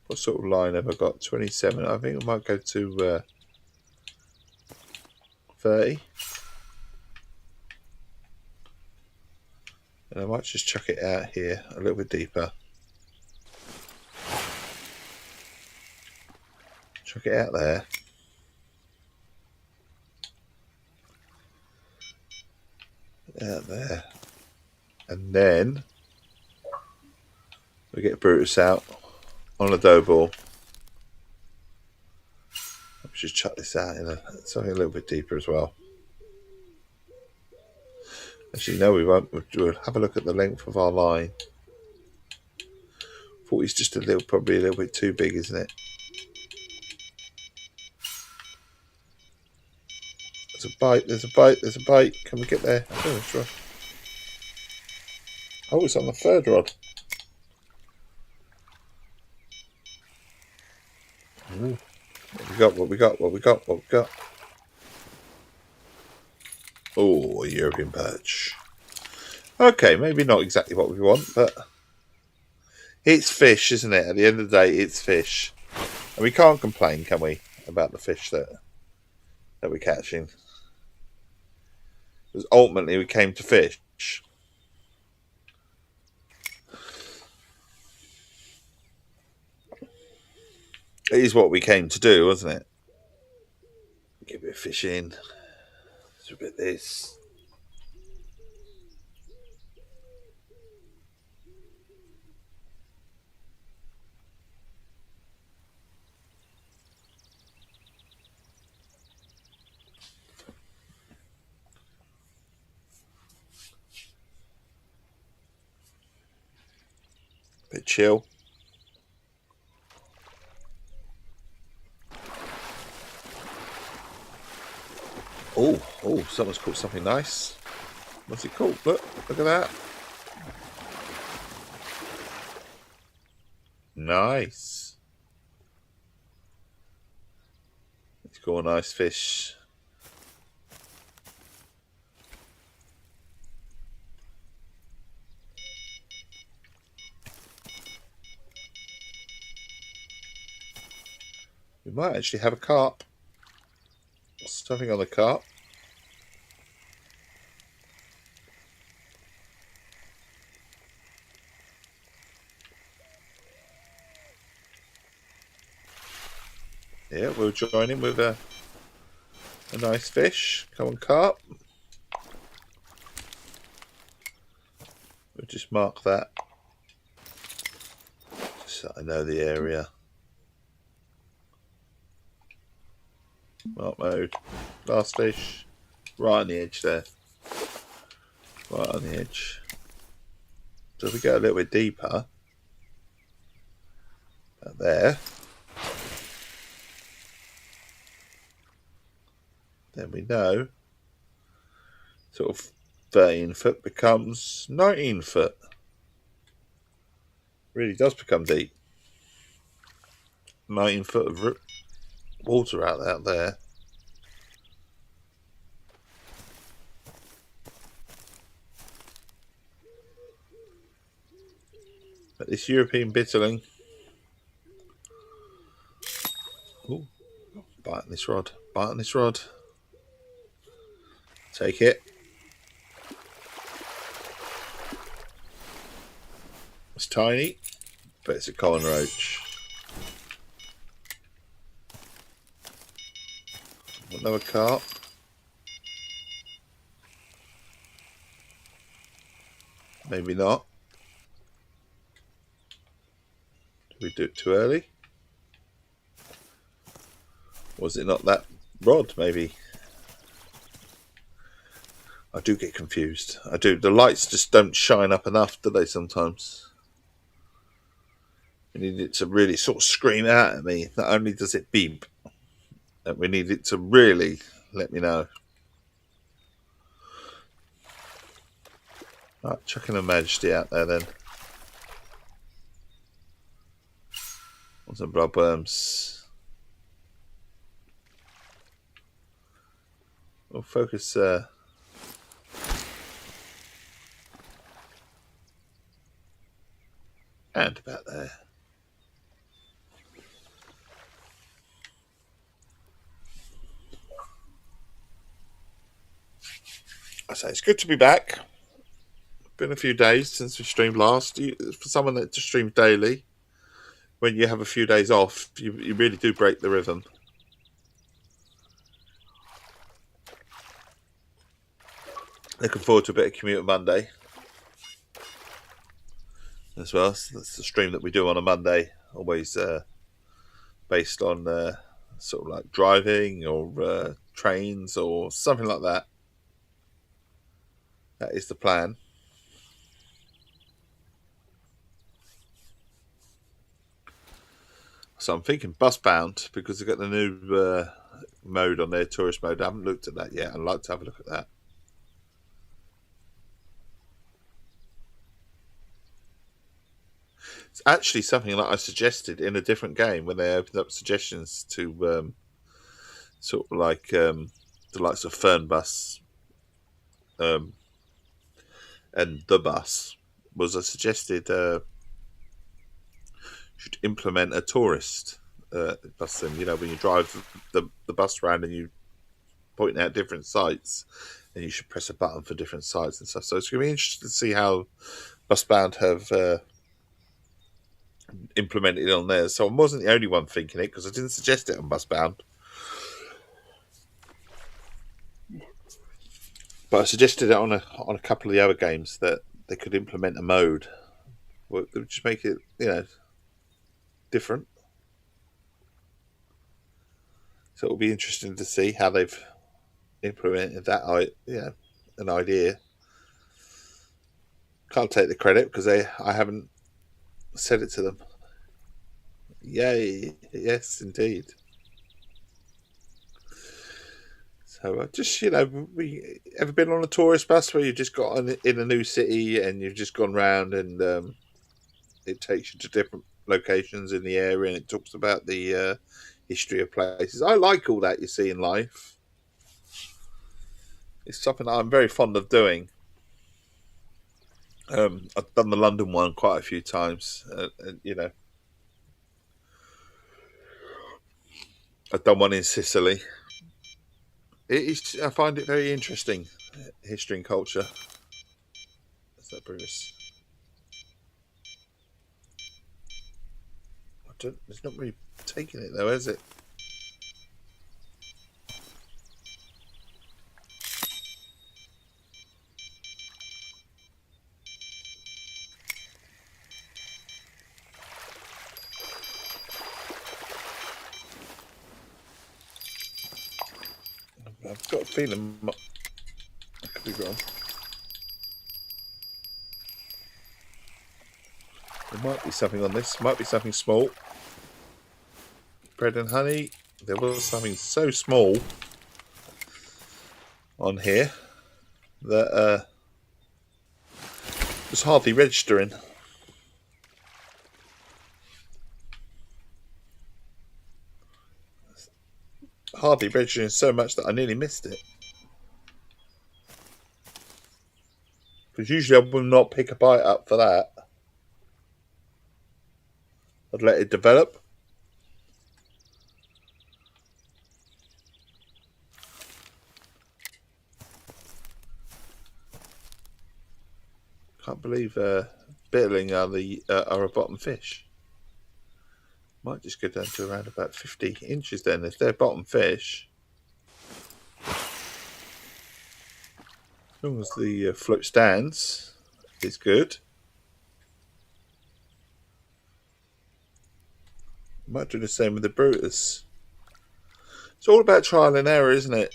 Speaker 1: What sort of line have I got? 27. I think I might go to 30. And I might just chuck it out here a little bit deeper. Chuck it out there. Out there. And then we get Brutus out on a dough ball. Let's just chuck this out in something a little bit deeper as well. Actually, no, we won't. We'll have a look at the length of our line. 40 is just probably a little bit too big, isn't it? There's a bite, there's a bite, there's a bite. Can we get there? Oh, it's right. Oh, it's on the 3rd rod. Ooh. What we got, what we got, what we got, what we got. Oh, a European perch. Okay, maybe not exactly what we want, but it's fish, isn't it? At the end of the day, it's fish. And we can't complain, can we, about the fish that we're catching. Because ultimately we came to fish. It is what we came to do, wasn't it? Get a bit of fish in. There's a bit of this. Bit chill. Oh, someone's caught something nice. What's it called? Look at that. Nice. It's caught a nice fish. We might actually have a carp. Something on the carp. Yeah, we'll join him with a nice fish. Come on, carp. We'll just mark that. Just so I know the area. Mark mode. Last fish. Right on the edge there. Right on the edge. So if we go a little bit deeper, about there, then we know sort of 13 foot becomes 19 foot. Really does become deep. 19 foot of water out there. But this European bitterling. Ooh, biting this rod. Biting this rod. Take it. It's tiny, but it's a common roach. Another carp. Maybe not. Did we do it too early? Was it not that rod, maybe? I do get confused. I do. The lights just don't shine up enough, do they, sometimes? We need it to really sort of scream out at me. Not only does it beep, and we need it to really let me know. Right, chucking a majesty out there then. On some bloodworms. We'll focus and about there. I say it's good to be back. Been a few days since we streamed last. For someone that just streams daily, when you have a few days off, you really do break the rhythm. Looking forward to a bit of commute on Monday as well. So that's the stream that we do on a Monday, always based on sort of like driving or trains or something like that. That is the plan. So I'm thinking bus bound because they've got the new mode on there, tourist mode. I haven't looked at that yet. I'd like to have a look at that. It's actually something that I suggested in a different game when they opened up suggestions to sort of like the likes of Fernbus and the bus. Was I suggested should implement a tourist bus thing. You know, when you drive the bus around and you point out different sites, and you should press a button for different sites and stuff. So it's going to be interesting to see how Busbound have implemented it on there. So I wasn't the only one thinking it because I didn't suggest it on Busbound. But I suggested it on a couple of the other games that they could implement a mode. Well, it would just make it, different. So it'll be interesting to see how they've implemented that. An idea. Can't take the credit because I haven't said it to them. Yay! Yes, indeed. So So just, we ever been on a tourist bus where you've just got in a new city and you've just gone round and it takes you to different locations in the area and it talks about the history of places. I like all that you see in life. It's something that I'm very fond of doing. I've done the London one quite a few times, and I've done one in Sicily. I find it very interesting, history and culture. Is that Bruce? It's not really taking it though, is it? I've got a feeling I could be wrong. There might be something on this. Might be something small. Bread and honey. There was something so small on here that was hardly registering. Hardly registering so much that I nearly missed it. Because usually I would not pick a bite up for that. I'd let it develop. Can't believe bitterling are a bottom fish. Might just go down to around about 50 inches then if they're bottom fish. As long as the float stands, it's good. Might do the same with the Brutus. It's all about trial and error, isn't it?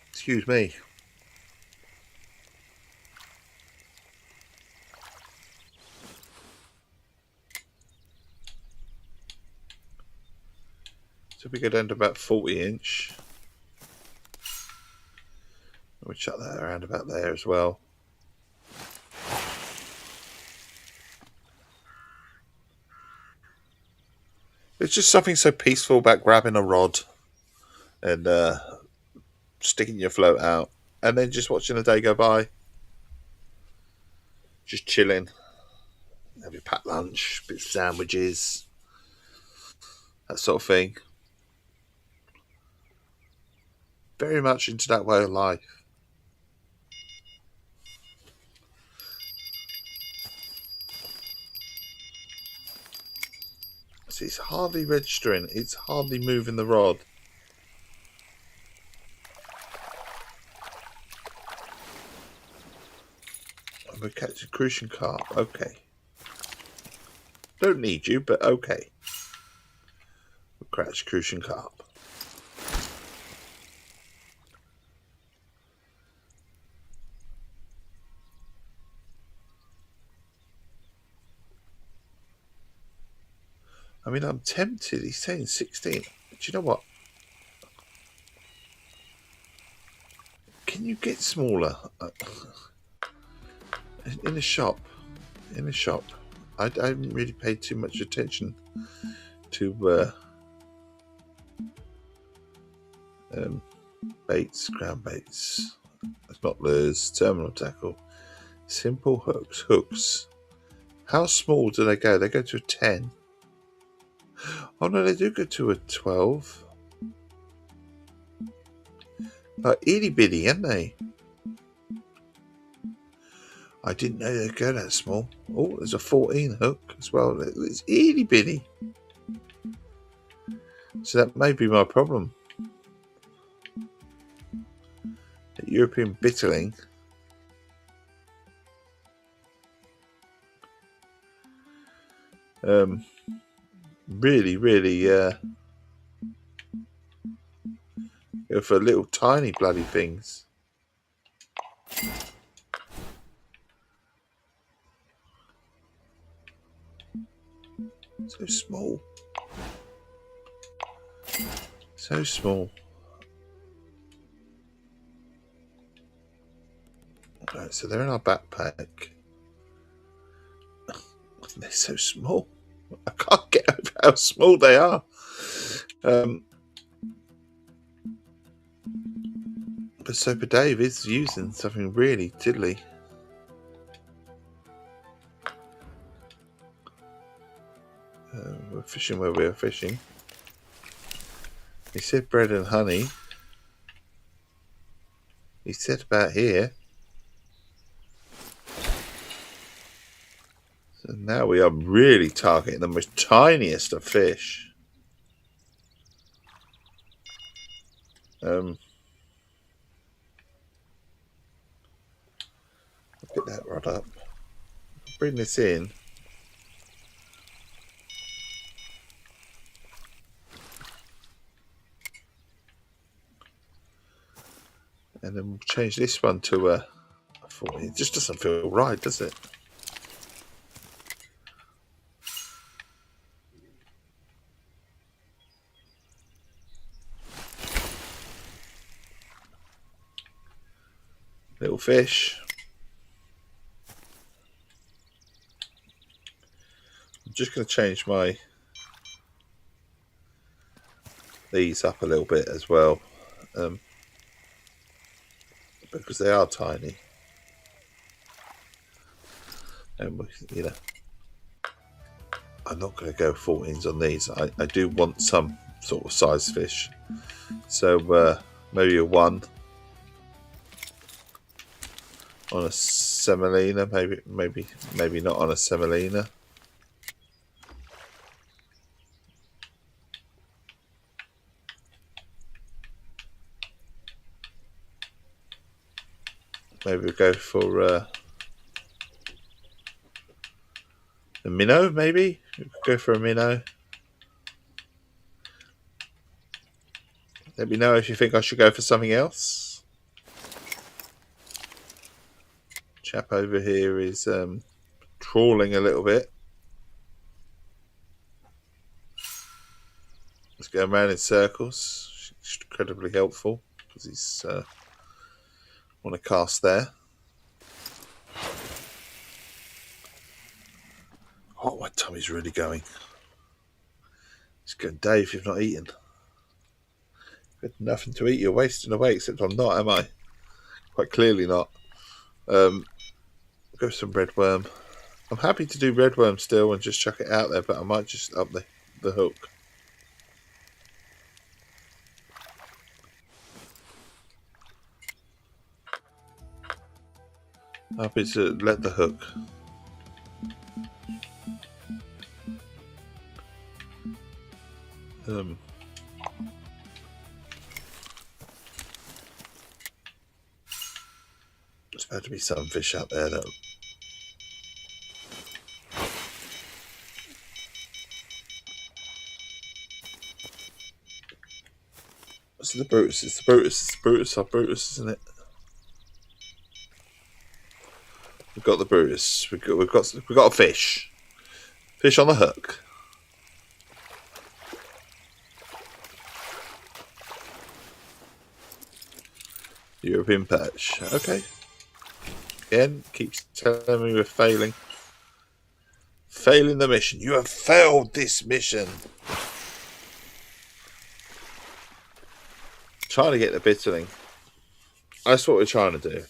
Speaker 1: Excuse me. So we go down to about 40 inch. We'll chuck that around about there as well. It's just something so peaceful about grabbing a rod and sticking your float out and then just watching the day go by. Just chilling. Have your packed lunch, bit of sandwiches, that sort of thing. Very much into that way of life. See, it's hardly registering. It's hardly moving the rod. I'm going to catch a crucian carp. Okay. Don't need you, but okay. We'll catch crucian carp. I mean, I'm tempted. He's saying 16. Do you know what? Can you get smaller? In the shop. I haven't really paid too much attention to baits, ground baits. It's not lures, terminal tackle. Simple hooks. How small do they go? They go to a 10. Oh no, they do go to a 12. Like itty bitty, aren't they? I didn't know they'd go that small. Oh, there's a 14 hook as well. It's itty bitty. So that may be my problem. The European bitterling. Really go for little tiny bloody things. So small. So small. Right, so they're in our backpack. They're so small. I can't get over how small they are. But Sober Dave is using something really diddly. We're fishing where we are fishing. He said bread and honey. He said about here. So now we are really targeting the most tiniest of fish. Pick that rod up. Bring this in. And then we'll change this one to a 40. It just doesn't feel right, does it? Little fish. I'm just going to change these up a little bit as well, because they are tiny. And I'm not going to go 14s on these. I do want some sort of size fish, so maybe a 1 on a semolina. Maybe not on a semolina. Maybe we'll go for a minnow, maybe? We could go for a minnow. Let me know if you think I should go for something else. Chap over here is trawling a little bit. He's going around in circles. It's incredibly helpful because he's on a cast there. Oh, my tummy's really going. It's going, Dave, you've not eaten. You've got nothing to eat. You're wasting away, except I'm not, am I? Quite clearly not. Go for some red worm. I'm happy to do red worm still and just chuck it out there, but I might just up the hook. Happy to let the hook. There's about to be some fish out there though. It's the Brutus. It's the Brutus. It's the Brutus. Our Brutus, isn't it? We've got the Brutus. We've got a fish. Fish on the hook. European perch. Okay. Again, keeps telling me we're failing. Failing the mission. You have failed this mission. Trying to get the bitterling. That's what we're trying to do.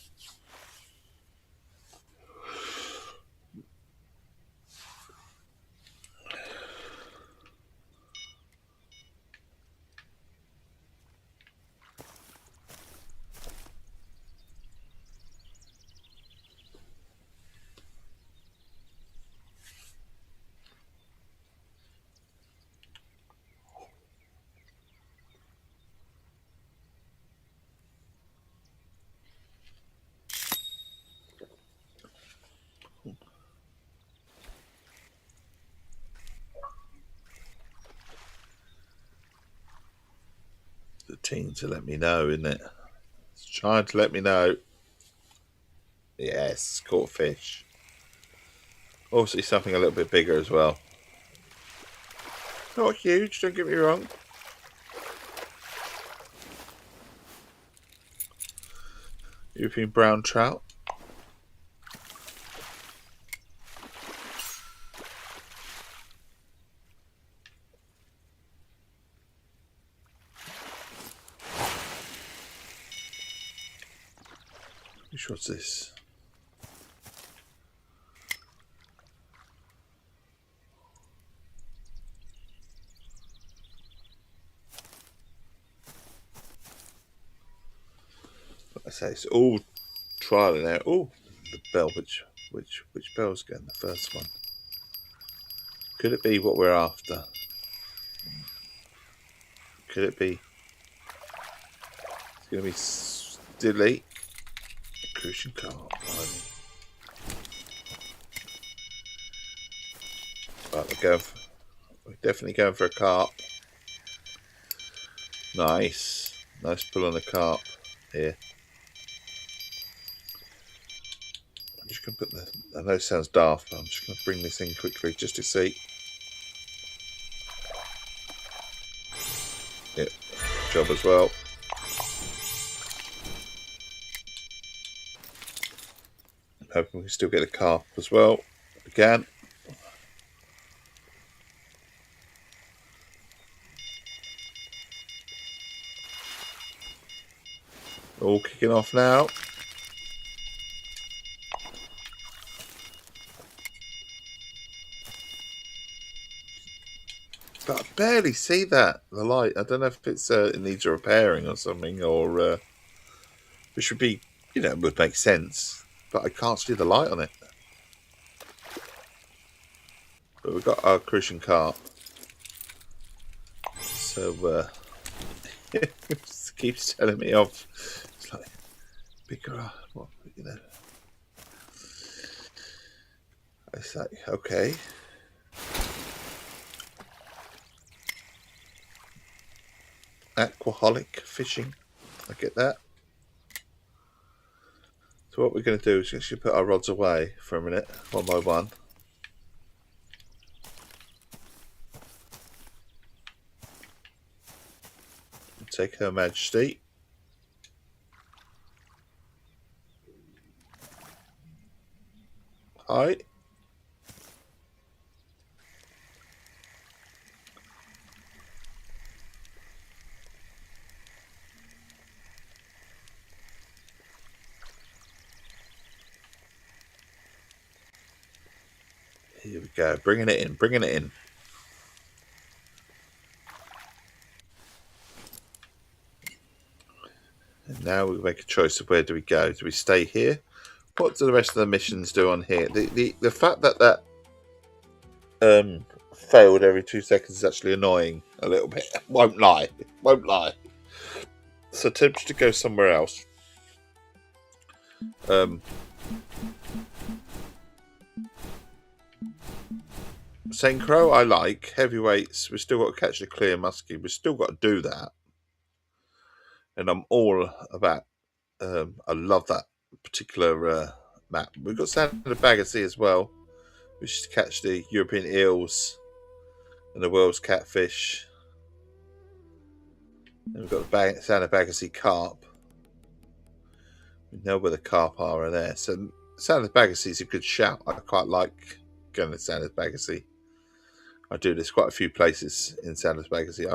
Speaker 1: The team to let me know, isn't it? It's trying to let me know. Yes, caught a fish. Obviously something a little bit bigger as well. Not huge, don't get me wrong. European brown trout. Which one's this? Like I say, it's all trial and error. Oh, the bell. Which bell's getting the first one? Could it be what we're after? Could it be? It's going to be Stilly. Crucian carp. Right, we're definitely going for a carp. Nice pull on the carp here. I'm just going to put I know it sounds daft, but I'm just going to bring this in quickly just to see. Yep, job as well. I'm hoping we can still get a carp as well. Again. All kicking off now. But I barely see the light. I don't know if it needs repairing or something, or which would be, would make sense. But I can't see the light on it. But we've got our Crucian carp. So it keeps telling me off. It's like bigger, I say, okay. Aquaholic fishing. I get that. So what we're going to do is actually put our rods away for a minute, one by one. Take Her Majesty. Hi. Here we go, bringing it in. And now we make a choice of where do we go. Do we stay here? What do the rest of the missions do on here? The fact that failed every 2 seconds is actually annoying a little bit. Won't lie. So tempted to go somewhere else. St. Crow I like. Heavyweights, we've still got to catch the clear muskie. We've still got to do that. And I'm all about, I love that particular map. We've got Santa Baggersea as well, which is to catch the European eels and the world's catfish. And we've got the Santa Baggersea carp. We know where the carp are there. So Santa Baggersea is a good shout. I quite like going to Santa Baggersea. I do this quite a few places in Santa Baggersea.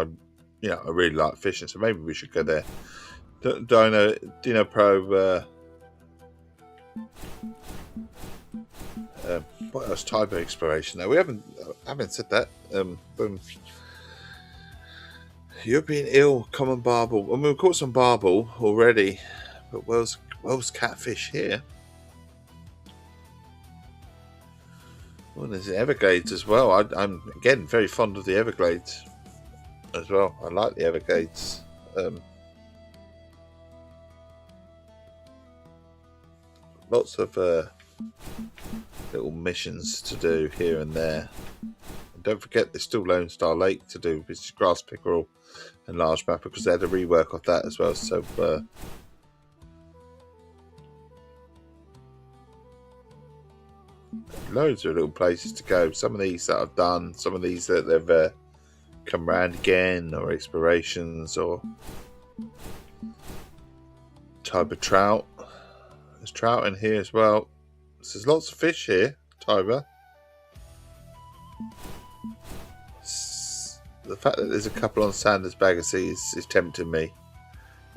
Speaker 1: I really like fishing, so maybe we should go there. Dino Pro. What else? Type of exploration. No, we haven't said that. European eel, common barbel. I mean, we've caught some barbel already, but where's catfish here? Well, there's the Everglades as well. I'm again very fond of the Everglades as well. I like the Everglades. Lots of little missions to do here and there. And don't forget, there's still Lone Star Lake to do, which is grass pickerel and largemouth, because they had a rework of that as well. So loads of little places to go. Some of these that I've done, some of these that they've come round again, or explorations, or type of trout. There's trout in here as well. So there's lots of fish here, Tiber. The fact that there's a couple on Sanders Baggersey is tempting me.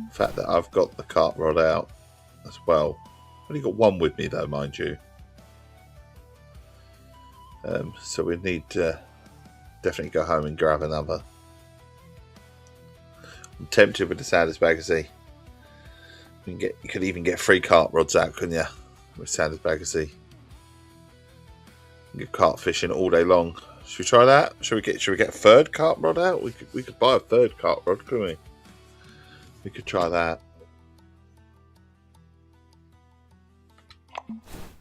Speaker 1: The fact that I've got the carp rod out as well. I've only got one with me though, mind you. So we need to definitely go home and grab another. I'm tempted with the Sanders Baggersey. You could even get 3 carp rods out, couldn't you? With Sanders Baggersey. You can go carp fishing all day long. Should we try that? Should we get a third carp rod out? We could buy a third carp rod, couldn't we? We could try that.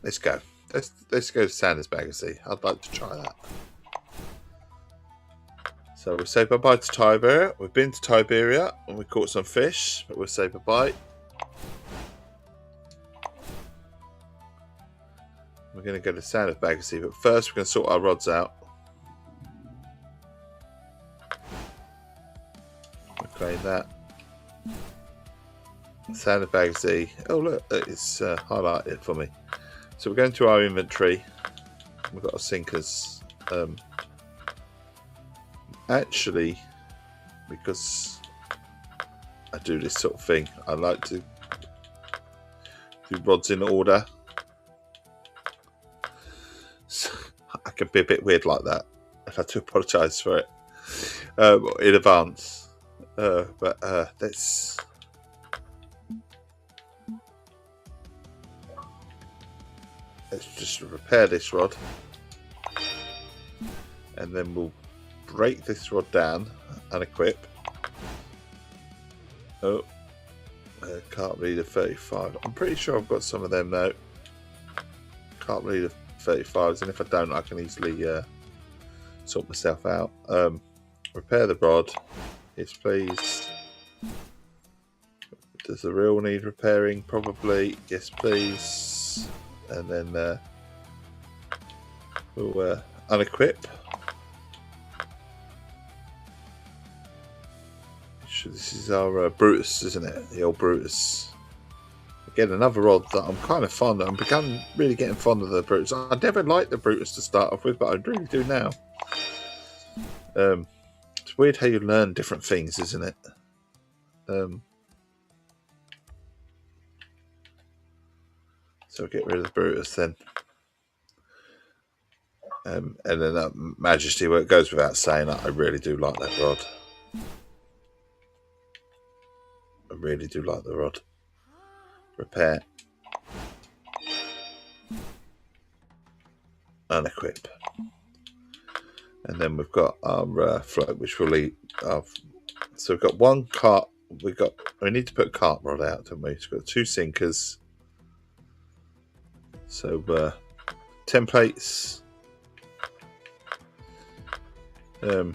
Speaker 1: Let's go. Let's go to Sanders Baggersey. I'd like to try that. So we'll say bye-bye to Tiberia. We've been to Tiberia and we caught some fish, but we'll say bye-bye. We're going to go to Sanders Baggersey, but first we're going to sort our rods out. We'll claim that. Sanders Baggersey. Oh look, it's highlighted for me. So we're going to our inventory. We've got our sinkers. Actually, because I do this sort of thing, I like to do rods in order. So I can be a bit weird like that. I'd have to apologise for it in advance. But let's just repair this rod, and then we'll break this rod down and equip. Oh, carp leader 35. I'm pretty sure I've got some of them now. Carp leader 35s, and if I don't, I can easily sort myself out. Repair the rod. Yes, please. Does the reel need repairing? Probably. Yes, please. And then we'll unequip. This is our Brutus, isn't it? The old Brutus. Again, another rod that I'm kind of fond of. I'm becoming really getting fond of the Brutus. I never liked the Brutus to start off with, but I really do now. It's weird how you learn different things, isn't it? So get rid of the Brutus then. And then Majesty, well, it goes without saying, I really do like that rod. I really do like the rod. Repair. Unequip. And then we've got our float, which will lead. So we've got one carp. We need to put a carp rod out, don't we? So we've got 2 sinkers. So 10 plates. Put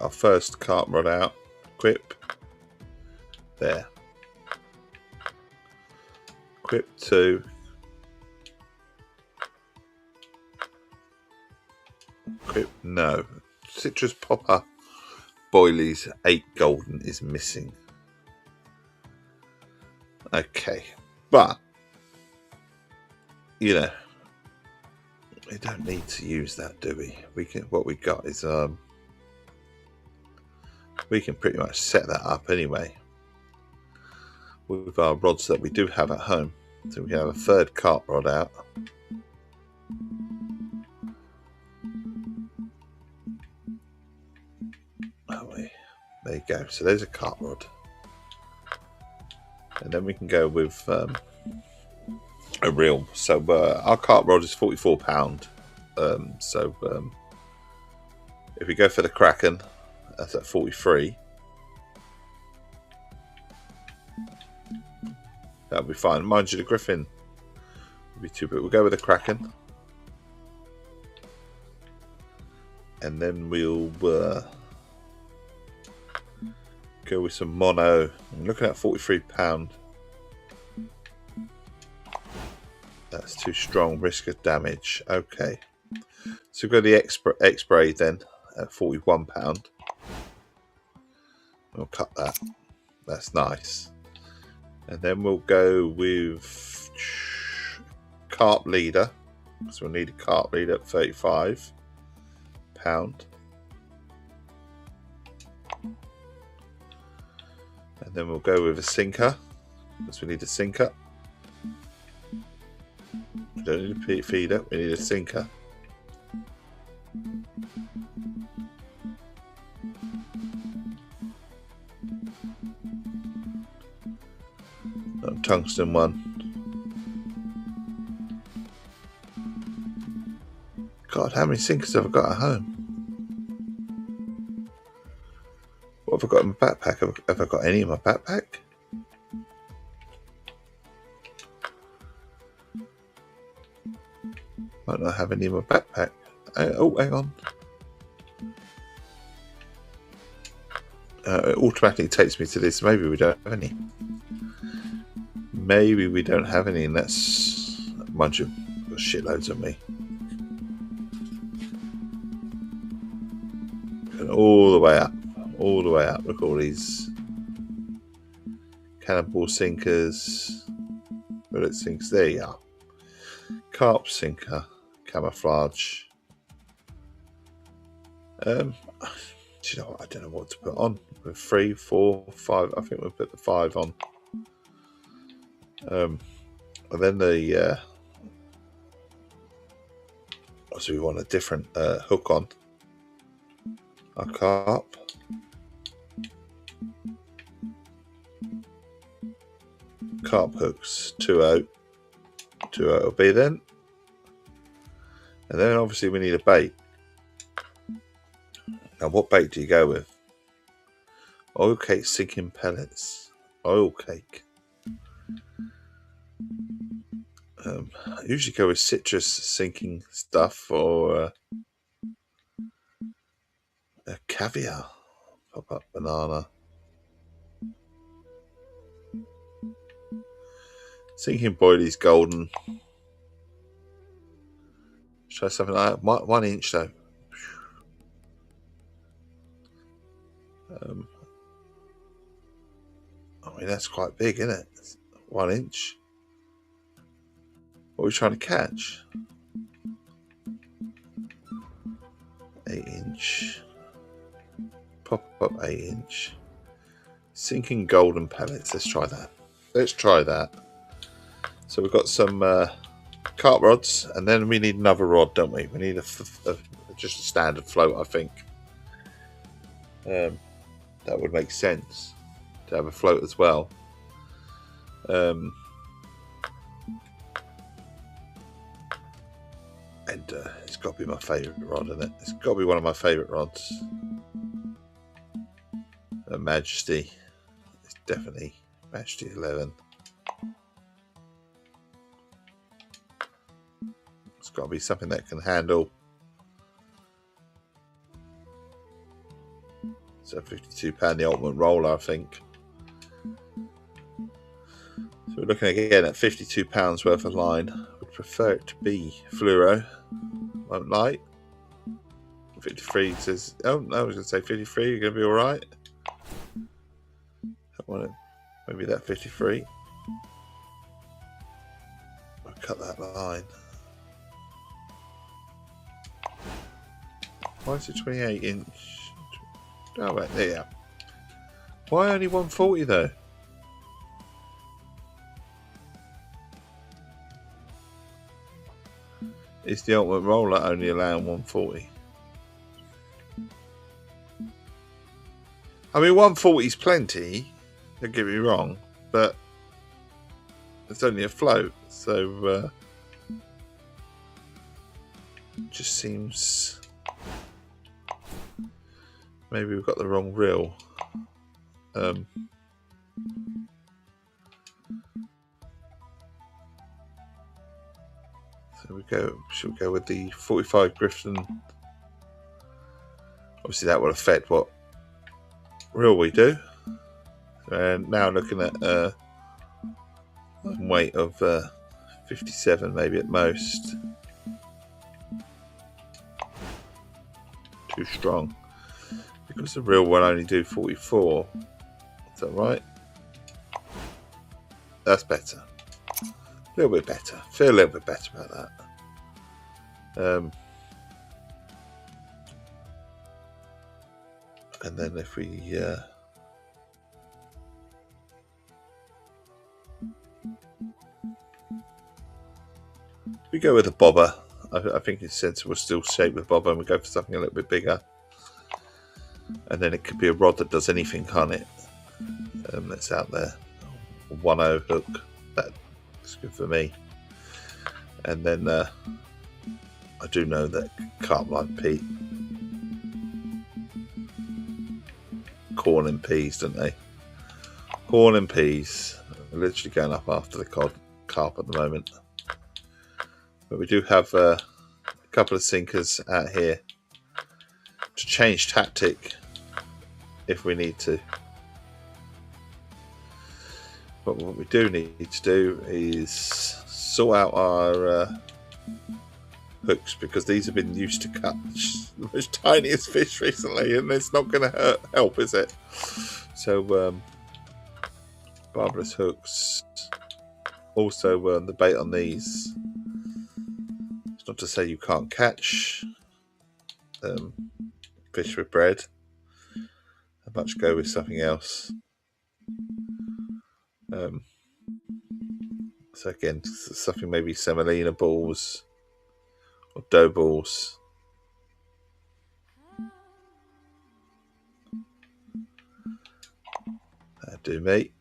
Speaker 1: our first carp rod out. Equip. There. Equip 2. Equip no. Citrus popper boilies 8 golden is missing. Okay, but you know, we don't need to use that, do we? We can. What we got is we can pretty much set that up anyway with our rods that we do have at home. So we can have a third carp rod out. There you go. So there's a carp rod. And then we can go with a reel. So our carp rod is £44. If we go for the Kraken, that's at 43. That'll be fine. Mind you, the Griffin will be too big. We'll go with the Kraken. And then we'll go with some mono. I'm looking at £43. That's too strong. Risk of damage. Okay. So we've got the X-Braid then at £41. We'll cut that. That's nice. And then we'll go with Carp Leader. So we'll need a Carp Leader at £35. And then we'll go with a Sinker. Because we need a Sinker. We don't need a feeder, we need a Sinker. Tungsten one. God, how many sinkers have I got at home? What have I got in my backpack? Have I got any in my backpack? Might not have any in my backpack. Oh, hang on. It automatically takes me to this. Maybe we don't have any. Maybe we don't have any, and that's a bunch of shitloads of me. And all the way up. All the way up. Look at all these cannonball sinkers. Bullet sinkers. There you are. Carp sinker. Camouflage. Do you know what? I don't know what to put on. 3, 4, 5. I think we'll put the 5 on. And then the so we want a different hook on our carp. Carp hooks 2.0 will be then, and then obviously we need a bait. Now, what bait do you go with? Oil cake sinking pellets. Oil cake. I usually go with citrus sinking stuff or caviar. Pop up banana. Sinking boilies golden. Try something like that. 1 inch though. I mean, that's quite big, isn't it? 1 inch. What are we trying to catch? 8 inch. Pop up 8 inch. Sinking golden pellets. Let's try that. Let's try that. So we've got some carp rods, and then we need another rod, don't we? We need just a standard float, I think. That would make sense to have a float as well. And it's got to be my favourite rod, isn't it? It's got to be one of my favourite rods. Majesty. It's definitely Majesty 11. It's got to be something that can handle. So £52, the ultimate roller, I think. So we're looking again at £52 worth of line. Would prefer it to be fluoro. Won't lie. 53 says, oh no, I was going to say 53. You're going to be all right. Maybe that 53. I'll cut that line. Why is it 28 inch? Oh, right, there you are. Why only 140 though? Is the ultimate roller only allowing 140? I mean, 140 is plenty, don't get me wrong, but it's only a float, so it just seems maybe we've got the wrong reel. So should we go with the 45 Griffin? Obviously that will affect what reel we do. And now looking at weight of 57 maybe at most. Too strong. Because the real one only do 44. Is that right? That's better. A little bit better. Feel a little bit better about that. And then if we go with a bobber, I think it's sensible to still shape the bobber, and we go for something a little bit bigger. And then it could be a rod that does anything, can't it? That's out there. 1/0 hook. That's good for me. And then I do know that carp like Pete. Corn and peas, don't they? Corn and peas. We're literally going up after the carp at the moment. But we do have a couple of sinkers out here to change tactic if we need to. But what we do need to do is sort out our hooks, because these have been used to catch the most tiniest fish recently, and it's not going to help, is it? So barbless hooks. Also the bait on these, it's not to say you can't catch fish with bread. I'd much go with something else. So again, something maybe semolina balls or dough balls. That'd do, mate.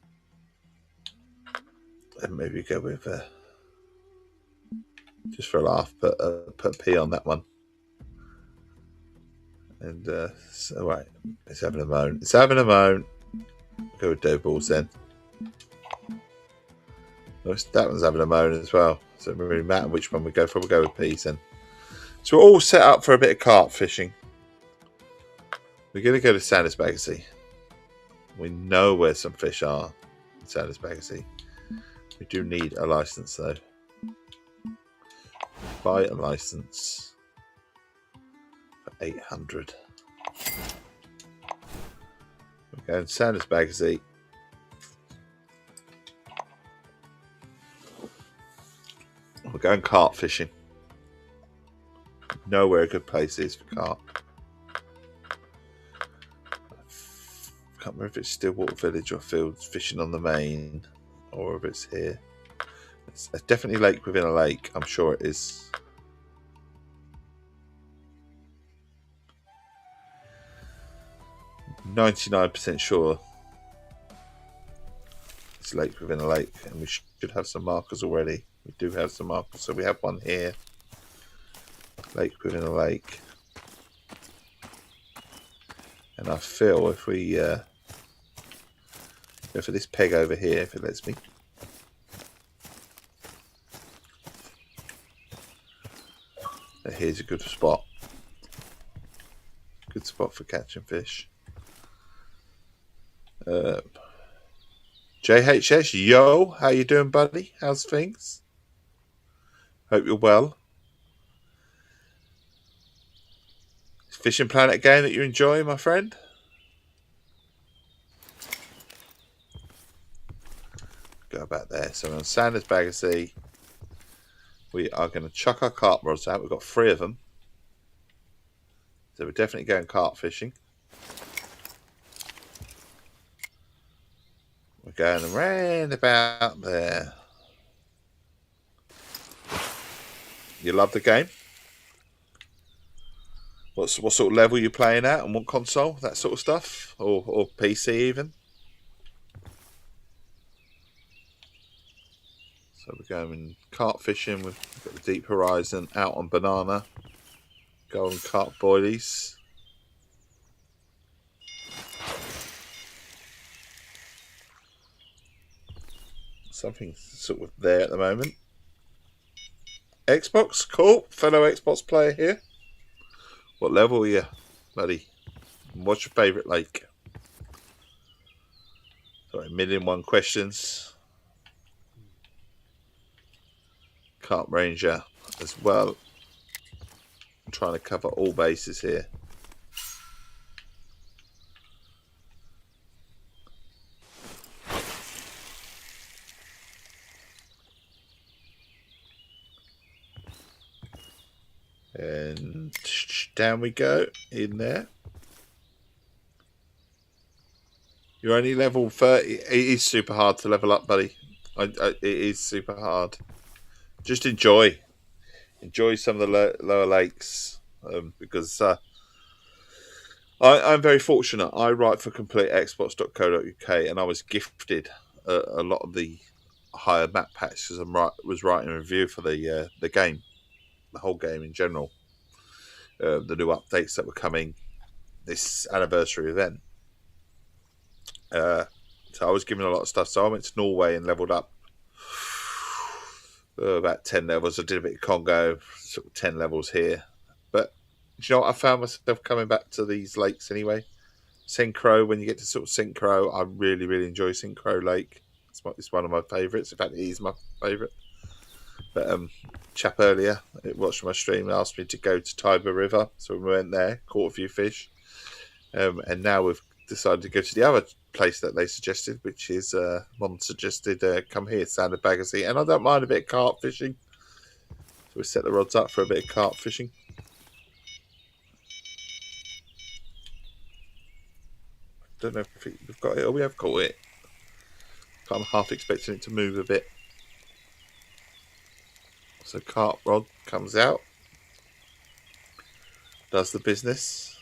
Speaker 1: And maybe go with just for a laugh, put a P on that one. And so right, it's having a moan. It's having a moan. Go with dough balls then. That one's having a moan as well. So it doesn't really matter which one we go for. We'll go with peas then. So we're all set up for a bit of carp fishing. We're going to go to Sanders Bagasy. We know where some fish are in Sanders Bagasy. We do need a license though. Buy a license for 800. We're going to Sanders Bagasy. We're going carp fishing. Know where a good place is for carp. Can't remember if it's Stillwater Village or Fields Fishing on the Main, or if it's here. It's definitely lake within a lake. I'm sure it is. %99 sure it's lake within a lake, and we should have some markers already. We do have some markers, so we have one here. Lake within a lake. And I feel if we go for this peg over here, if it lets me. Here's a good spot. Good spot for catching fish. JHS, yo, how you doing, buddy? How's things? Hope you're well. Fishing Planet game that you enjoy, my friend? Go back there. So we're on Sanders Bagasy. We are going to chuck our carp rods out. We've got 3 of them. So we're definitely going carp fishing. We're going around about there. You love the game? What sort of level are you playing at, and what console? That sort of stuff? Or PC even? So we're going carp fishing. We've got the Deep Horizon out on Banana. Golden carp boilies. Something sort of there at the moment. Xbox, cool. Fellow Xbox player here. What level are you, buddy? What's your favourite lake? Sorry, 1,000,001 questions. carp ranger as well. I'm trying to cover all bases here. And down we go in there. You're only level 30. It is super hard to level up, buddy. It is super hard. Just enjoy some of the lower lakes, because I'm very fortunate. I write for completeexports.co.uk, and I was gifted a lot of the higher map packs because I was writing a review for the game, the whole game in general, the new updates that were coming, this anniversary event. So I was given a lot of stuff. So I went to Norway and leveled up about 10 levels. I did a bit of Congo, sort of 10 levels here. But do you know what? I found myself coming back to these lakes anyway. Synchro, when you get to sort of Synchro, I really, really enjoy Synchro Lake. It's one of my favourites. In fact, it is my favourite. But chap earlier, watched my stream, asked me to go to Tiber River. So we went there, caught a few fish. And now we've decided to go to the other place that they suggested, which is Mon suggested come here, Sounded Baggersey. And I don't mind a bit of carp fishing. So we set the rods up for a bit of carp fishing. Don't know if we've got it. Oh, we have caught it. I'm half expecting it to move a bit. So carp rod comes out, does the business.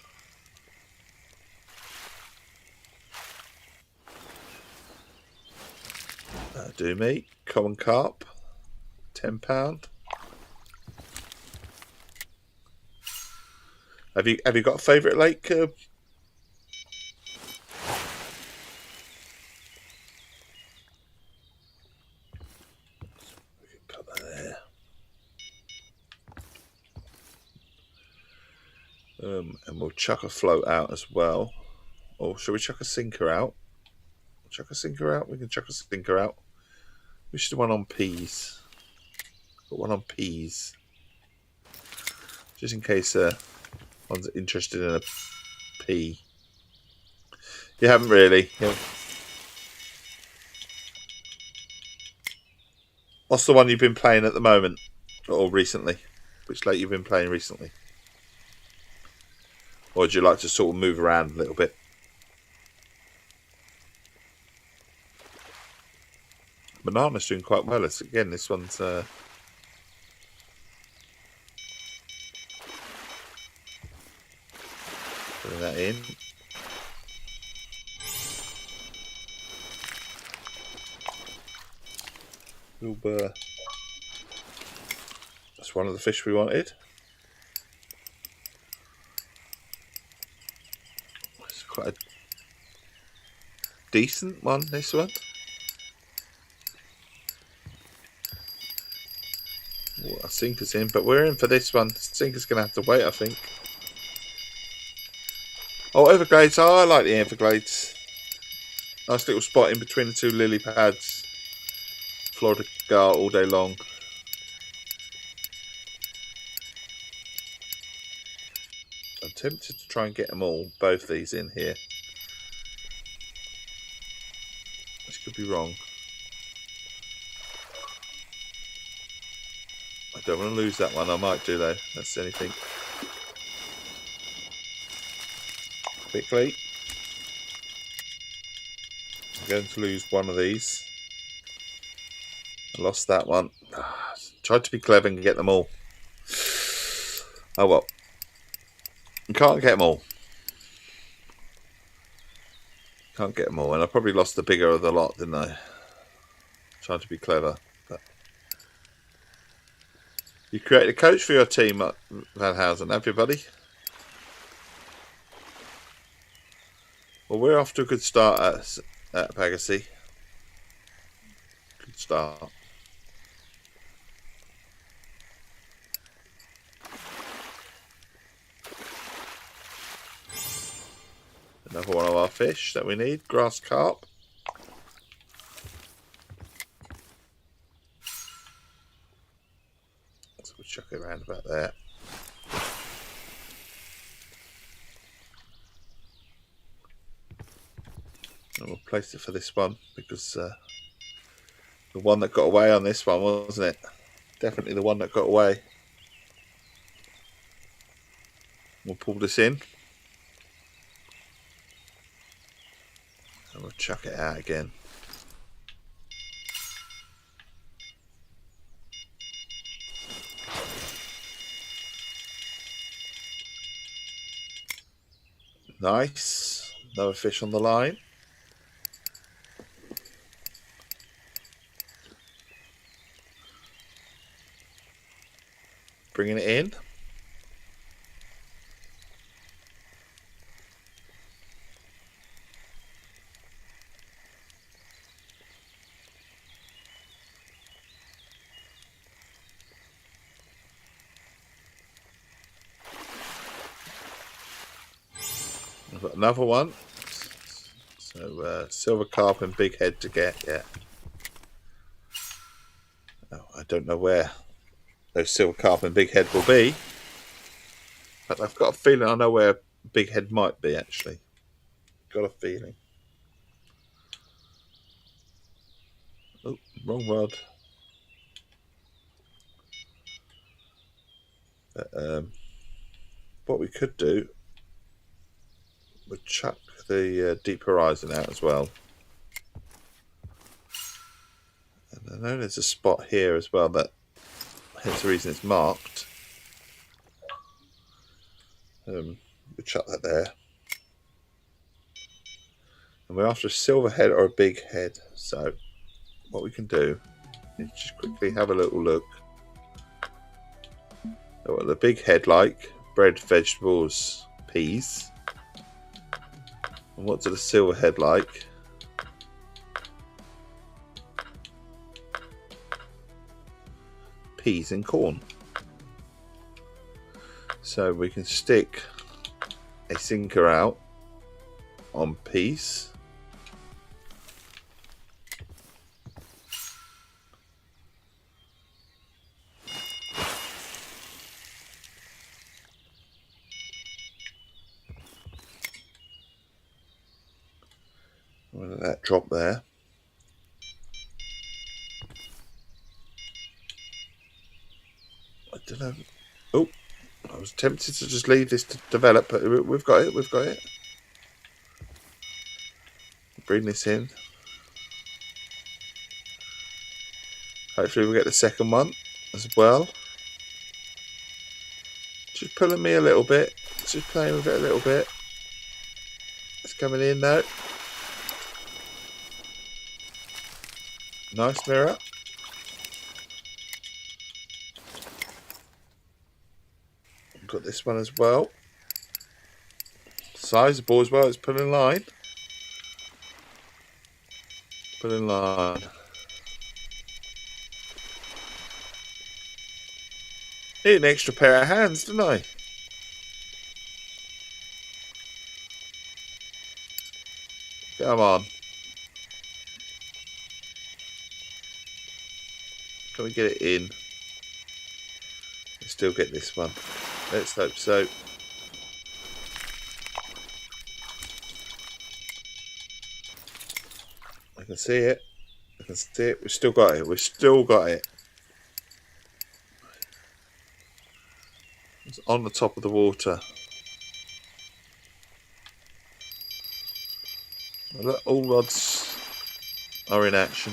Speaker 1: Do me common carp, £10. Have you got a favourite lake? Put that there. And we'll chuck a float out as well. Or shall we chuck a sinker out? Chuck a sinker out. We can chuck a sinker out. We should do one on peas. Got one on peas. Just in case one's interested in a pea. You haven't really. What's the one you've been playing at the moment? Or recently? Which lake you've been playing recently? Or would you like to sort of move around a little bit? Banana's doing quite well. Again, this one's putting that in. That's one of the fish we wanted. It's quite a decent one, this one. Oh, a sinker's in, but we're in for this one. Sinker's going to have to wait, I think. Oh, Everglades. Oh, I like the Everglades. Nice little spot in between the two lily pads. Florida gar all day long. I'm tempted to try and get them all, both these in here. This could be wrong. I don't want to lose that one. I might do though. That's anything. Quickly. I'm going to lose one of these. I lost that one. Tried to be clever and get them all. Oh well. You can't get them all. Can't get them all. And I probably lost the bigger of the lot, didn't I? Trying to be clever. But you created a coach for your team at Van Housen, have you, buddy? Well, we're off to a good start at Baggersey. Good start. Another one of our fish that we need, grass carp. it around about there. And we'll place it for this one because the one that got away on this one, wasn't it? Definitely the one that got away. We'll pull this in. And we'll chuck it out again. Nice. Another fish on the line. Bringing it in. I've got another one. So silver carp and big head to get. Yeah. Oh, I don't know where those silver carp and big head will be, but I've got a feeling I know where big head might be. Actually, got a feeling. Oh, wrong rod. But, what we could do would chuck the deep horizon out as well. And I know there's a spot here as well, that hence the reason it's marked. We'll chuck that there. And we're after a silver head or a big head. So what we can do is just quickly have a little look at what the big head like. Bread, vegetables, peas. And what does the silver head like? Peas and corn. So we can stick a sinker out on peas. We'll let that drop there. I don't know. Oh, I was tempted to just leave this to develop, but we've got it. We've got it. Bring this in. Hopefully we'll get the second one as well. Just pulling me a little bit. Just playing with it a little bit. It's coming in now. Nice mirror. Got this one as well. Sizable as well. It's pulling line. Pulling line. Need an extra pair of hands, didn't I? Come on. Can we get it in? Still get this one. Let's hope so. I can see it. I can see it. We've still got it. We've still got it. It's on the top of the water. Look, all rods are in action.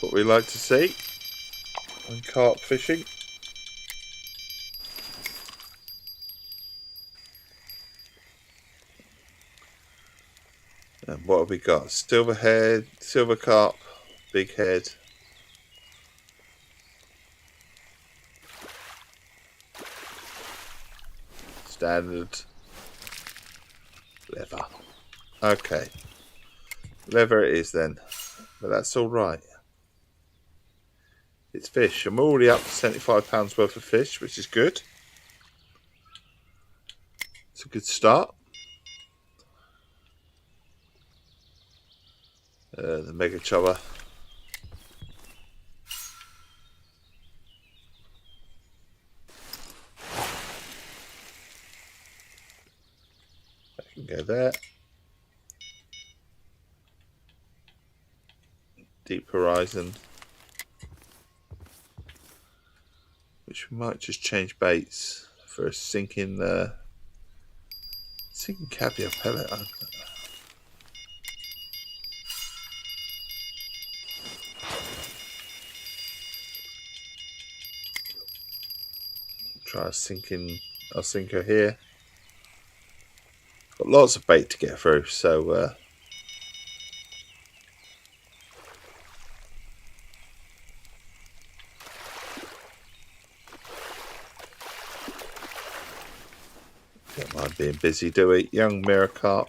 Speaker 1: What we like to see on carp fishing. And what have we got? Silver head, silver carp, big head. Standard leather. Okay. Leather it is then. But that's alright. It's fish. I'm already up to £75 worth of fish, which is good. It's a good start. The mega chubber. Go there. Deep Horizon. Which we might just change baits for a sinking caviar pellet. Try sinking our sinker here. Got lots of bait to get through, so don't mind being busy, do we? Young mirror carp.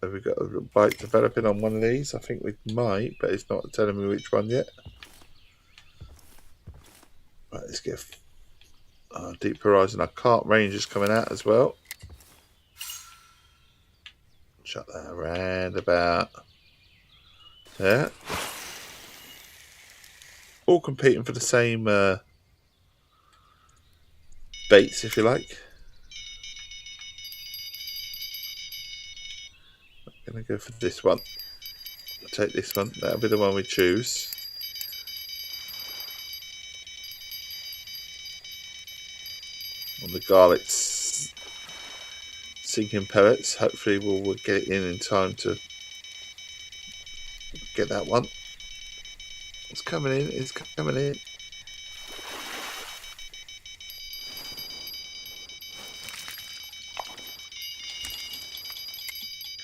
Speaker 1: Have we got a little bite developing on one of these? I think we might, but it's not telling me which one yet. Right, let's get Deep Horizon. Our carp range is coming out as well. Shut that around about there. All competing for the same baits, if you like. I'm going to go for this one. I'll take this one. That'll be the one we choose. On the garlic sinking pellets. Hopefully we'll get it in time to get that one. It's coming in. It's coming in.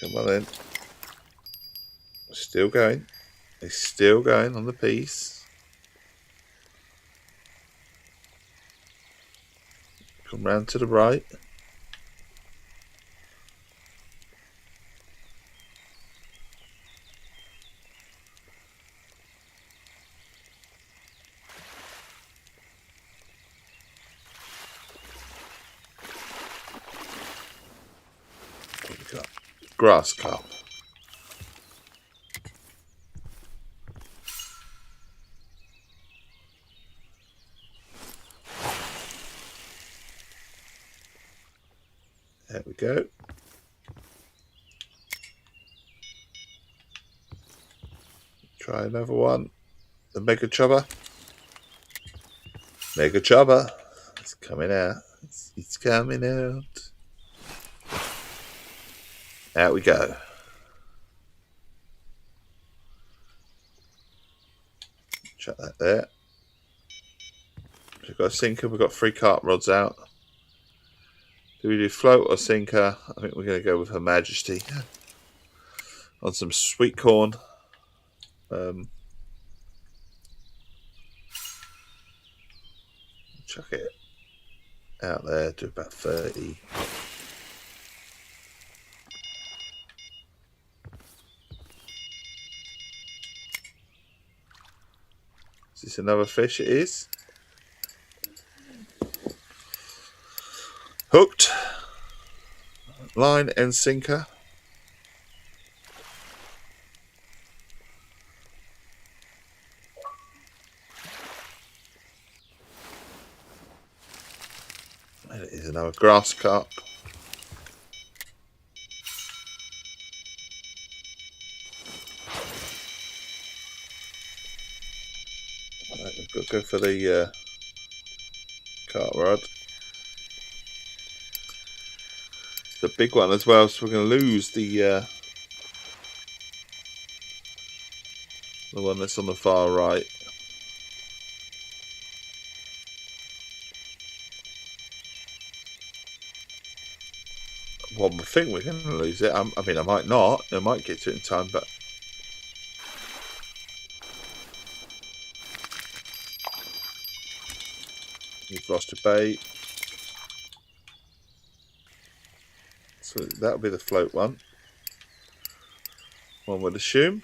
Speaker 1: Come on in. Still going. It's still going on the piece. Come round to the right. What have we got? Grass carp. There we go. Try another one. The mega chubber. Mega chubber. It's coming out. It's coming out. Out we go. Shut that there. We've got a sinker. We've got 3 carp rods out. Do we do float or sinker? I think we're going to go with Her Majesty on some sweet corn. Chuck it out there to about 30. Is this another fish? It is. Hooked. Line and sinker. And it is another grass carp. Right, we've got to go for the carp rod. The big one as well, so we're going to lose the one that's on the far right. Well, I think we're going to lose it. I mean, I might not. I might get to it in time, but you've lost a bait. So that'll be the float one. One would assume.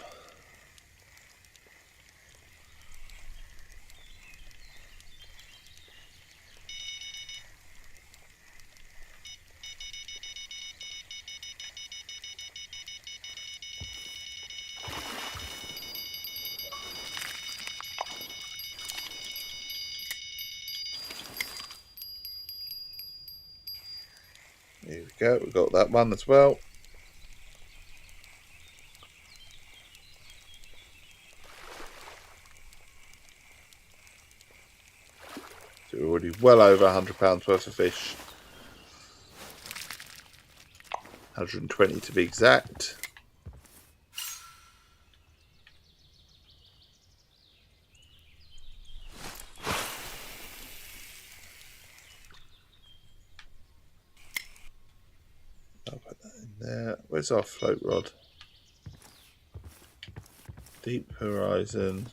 Speaker 1: go. We've got that one as well. So we're already well over £100 worth of fish. 120 to be exact. I'll put that in there. Where's our float rod? Deep Horizon.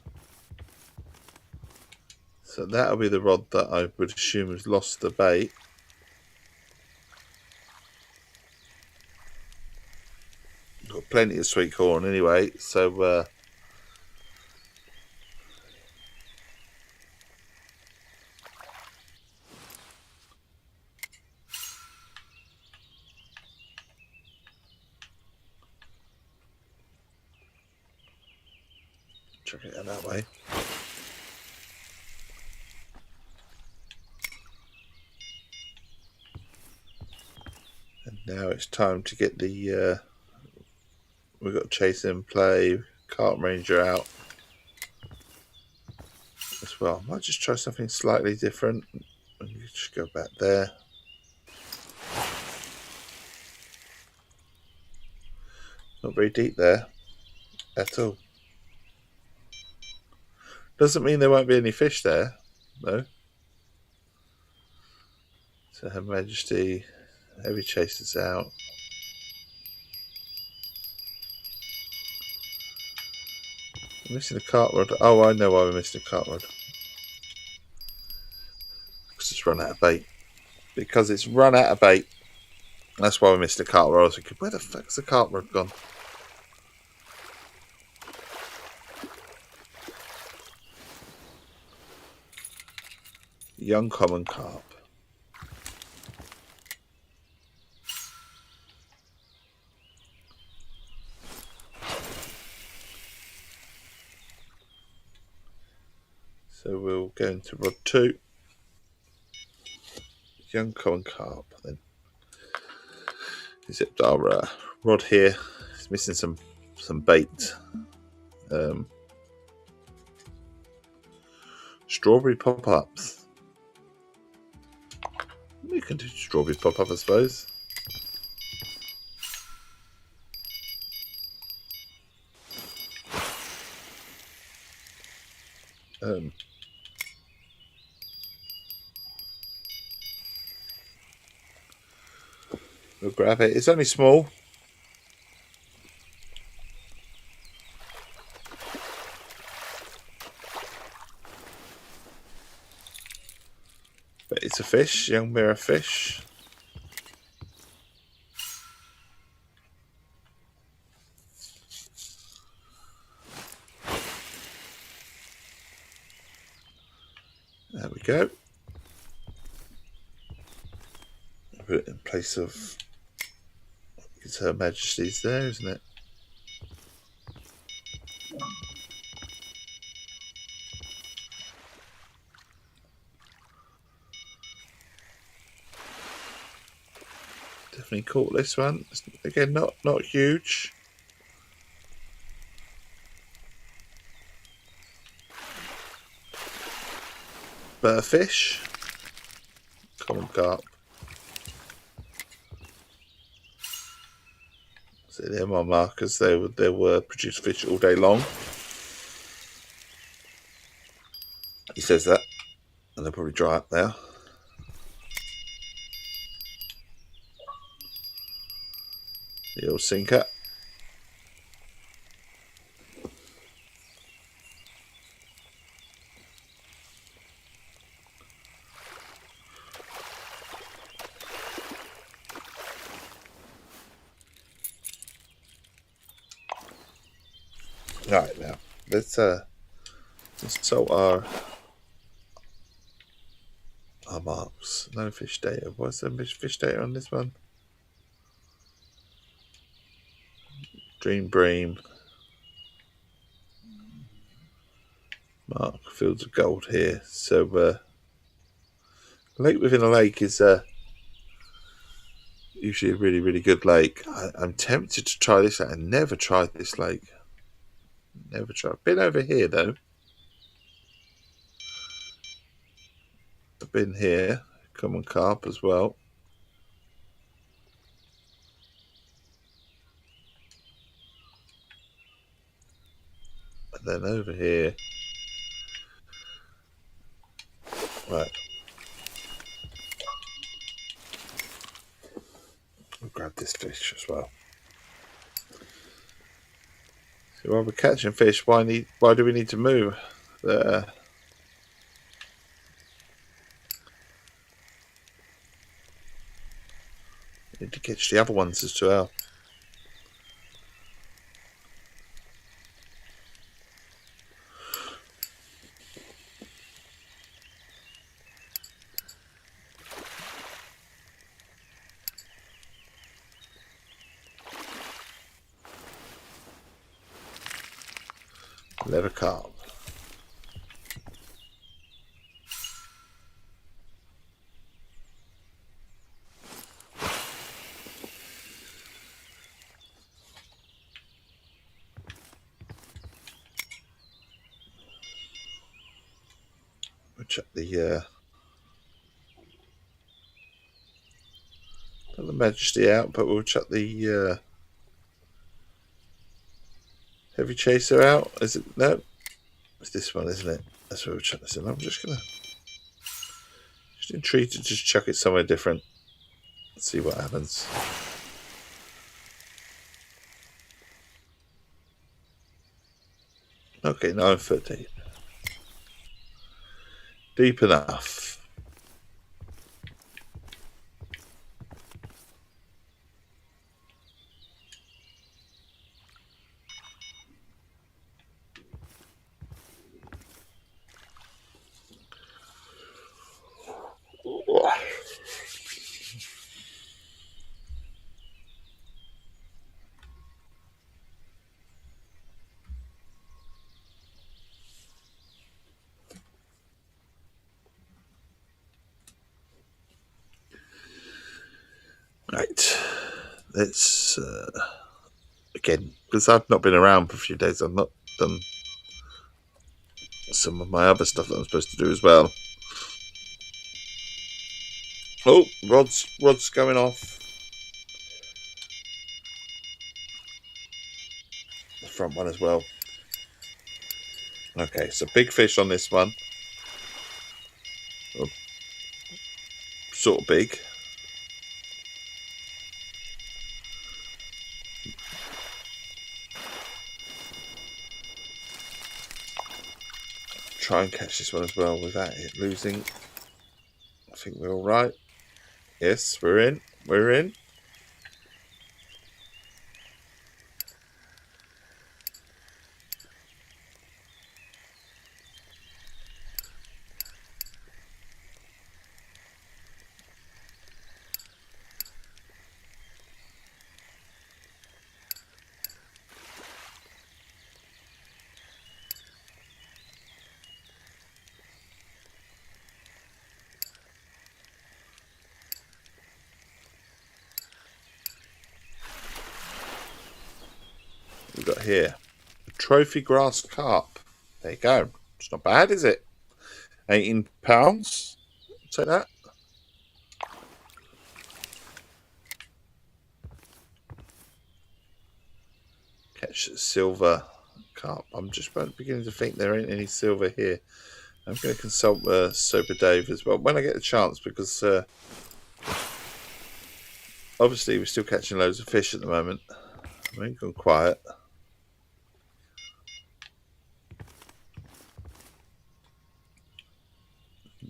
Speaker 1: So that'll be the rod that I would assume has lost the bait. Got plenty of sweet corn anyway, so chuck it out that way. And now it's time to get the we've got Chase and Play, Cart Ranger out as well. I might just try something slightly different. And you just go back there. Not very deep there at all. Doesn't mean there won't be any fish there, though. So Her Majesty, Heavy Chasers out. I'm missing a cart rod. Oh, I know why we're missing a cart rod. Because it's run out of bait. Because it's run out of bait. That's why we missed a cart rod. I was thinking, where the fuck's the cart rod gone? Young common carp. So we'll go into rod 2. Young common carp then. Except our rod here is missing some bait. Strawberry pop-ups. We can do strawberry pop-up, I suppose. We'll grab it. It's only small. But it's a fish, young mirror fish. There we go. Put it in place of, it's Her Majesty's there, isn't it? Definitely caught this one. Again, not huge. But a fish. Common carp. So they're my markers. They were produce fish all day long. He says that, and they'll probably dry up now. The old sinker. Right, now let's salt our marks. No fish data. What's the fish data on this one? Dream Bream. Mark fields of gold here. So lake within a lake is Usually a really, really good lake. I'm tempted to try this. I never tried this lake. Never tried. Been over here though. I've been here. Common carp as well. And then over here. Right. I'll grab this fish as well. So while we're catching fish, why do we need to move? Need to catch the other ones as well. Leather carp. We'll check the not the Majesty out, but we'll chuck the Heavy Chaser out. Is it? No, it's this one, isn't it? That's where we'll chuck this in. I'm just intrigued to just chuck it somewhere different. Let's see what happens. Okay, 9 foot deep. Deep enough. Right, let's again, because I've not been around for a few days, I've not done some of my other stuff that I'm supposed to do as well. Oh, rod's going off. The front one as well. Okay, so big fish on this one. Oh, sort of big. Try and catch this one as well without it losing. I think we're all right. Yes, we're in. We're in. We've got here a trophy grass carp. There you go. It's not bad, is it? 18 pounds. Take that. Catch silver carp. I'm just beginning to think there ain't any silver here. I'm going to consult Sober Dave as well when I get a chance, because obviously we're still catching loads of fish at the moment. I ain't gone quiet.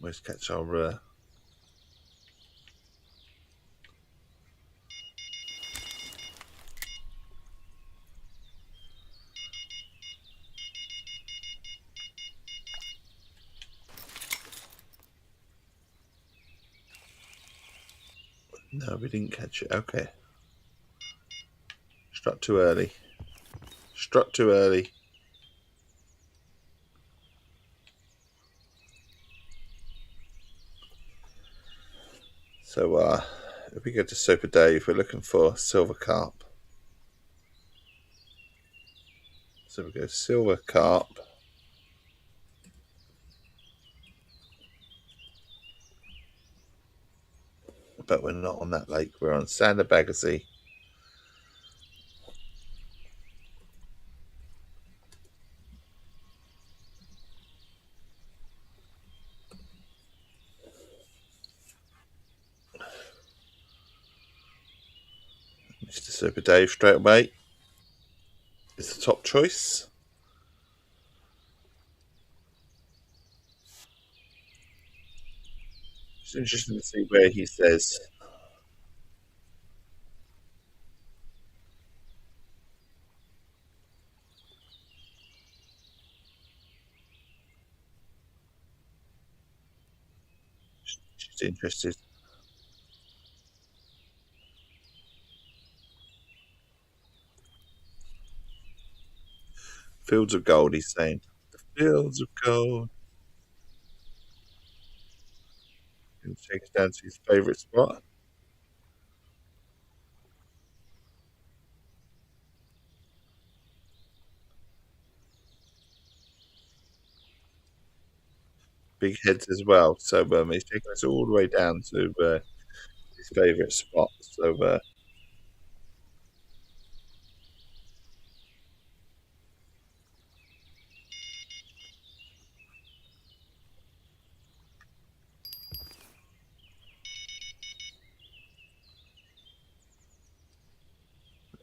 Speaker 1: Let's catch our no, we didn't catch it. Okay. Struck too early. Struck too early. So if we go to Super Dave, we're looking for silver carp. So we go silver carp. But we're not on that lake. We're on Sandabagacy. Mr. Super Dave straight away is the top choice. It's interesting to see where he says. She's interested. Fields of gold, he's saying. The fields of gold. He'll take us down to his favourite spot. Big heads as well. So he's taking us all the way down to his favourite spot. So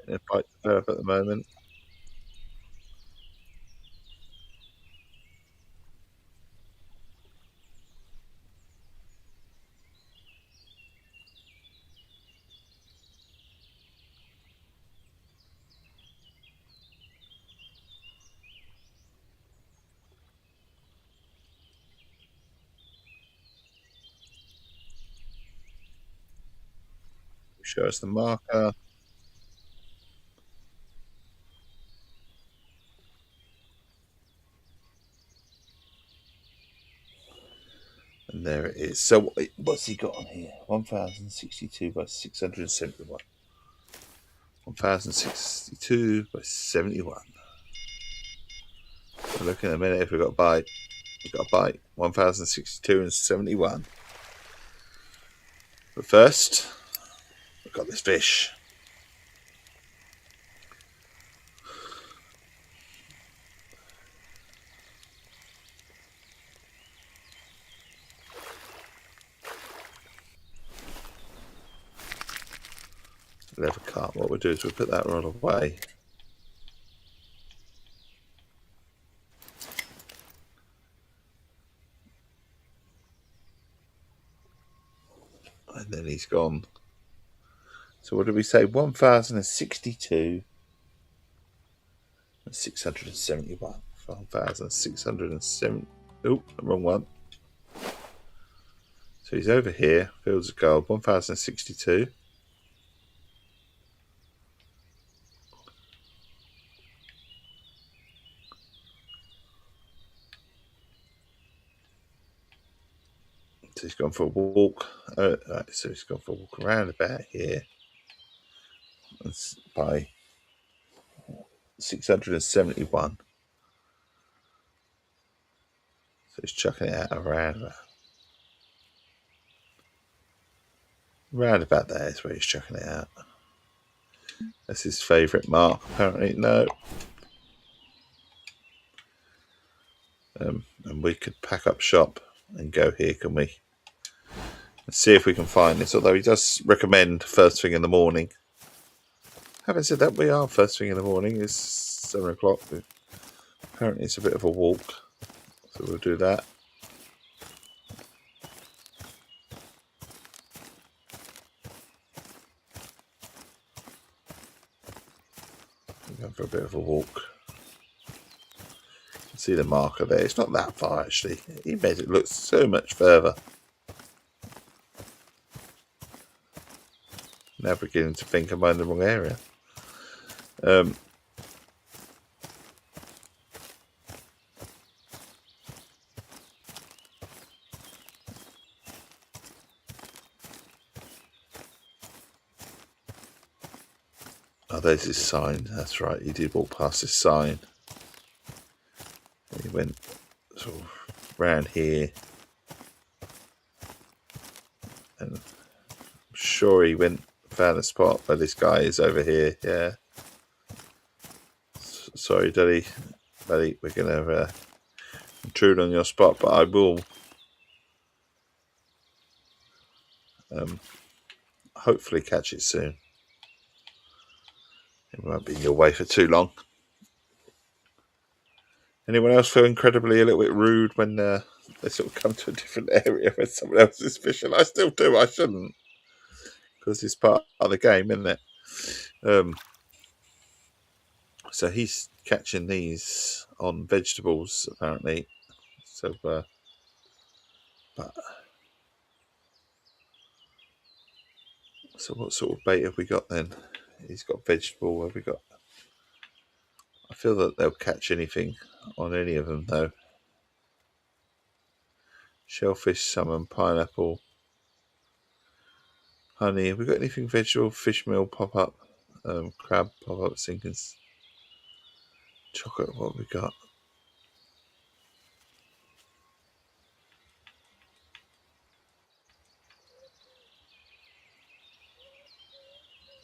Speaker 1: in a bite to surf at the moment. Show us the marker. And there it is. So what's he got on here? 1062 by 671. 1062 by 71. We'll look in a minute if we've got a bite. We've got a bite. 1062 and 71. But first, we've got this fish. Leather carp. What we'll do is we'll put that rod away. And then he's gone. So what did we say? 1062 and 671. 1670. Oh, wrong one. So he's over here. Fields of gold. 1062. So he's gone for a walk. Right, so he's gone for a walk around about here. By 671. So he's chucking it out around about there is where he's chucking it out. That's his favourite mark, apparently. No. And we could pack up shop and go here, can we? And see if we can find this. Although he does recommend first thing in the morning. Having said that, we are first thing in the morning. It's 7 o'clock. Apparently, it's a bit of a walk, so we'll do that. We're going for a bit of a walk. You can see the marker there. It's not that far actually. He made it look so much further. Now beginning to think I'm in the wrong area. Oh, there's his sign. That's right. He did walk past his sign. He went sort of round here. And I'm sure he found a spot where this guy is over here. Yeah. Sorry, Daddy. We're going to intrude on your spot, but I will hopefully catch it soon. It won't be in your way for too long. Anyone else feel incredibly a little bit rude when they sort of come to a different area where someone else is fishing? I still do. I shouldn't, because it's part of the game, isn't it? So he's catching these on vegetables, apparently. So, but so what sort of bait have we got then? He's got vegetable. What have we got? I feel that they'll catch anything on any of them, though. Shellfish, salmon, pineapple, honey. Have we got anything vegetable? Fish meal, pop up, crab, pop up, sinkers, chocolate. What have we got?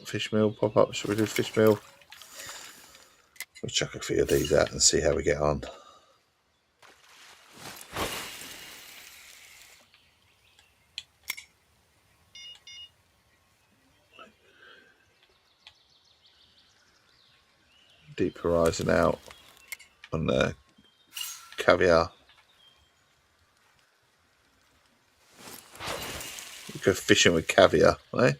Speaker 1: Fish meal, pop up. Should we do fish meal? We'll chuck a few of these out and see how we get on. Deep horizon out on the caviar. You go fishing with caviar, eh?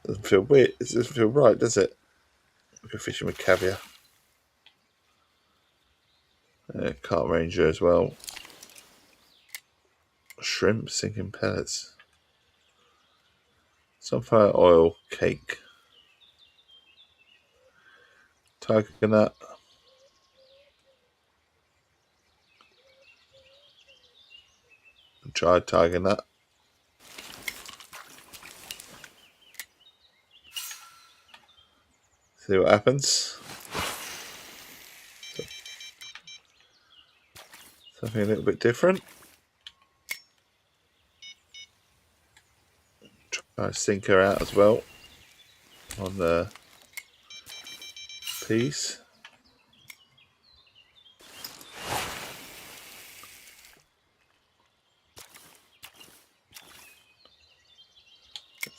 Speaker 1: Doesn't feel weird. It doesn't feel right, does it? We go fishing with caviar. Cart ranger as well. Shrimp, sinking pellets. Sunflower oil cake. Tiger nut. Dried tiger nut. See what happens. Something a little bit different. Try sinker out as well on the piece.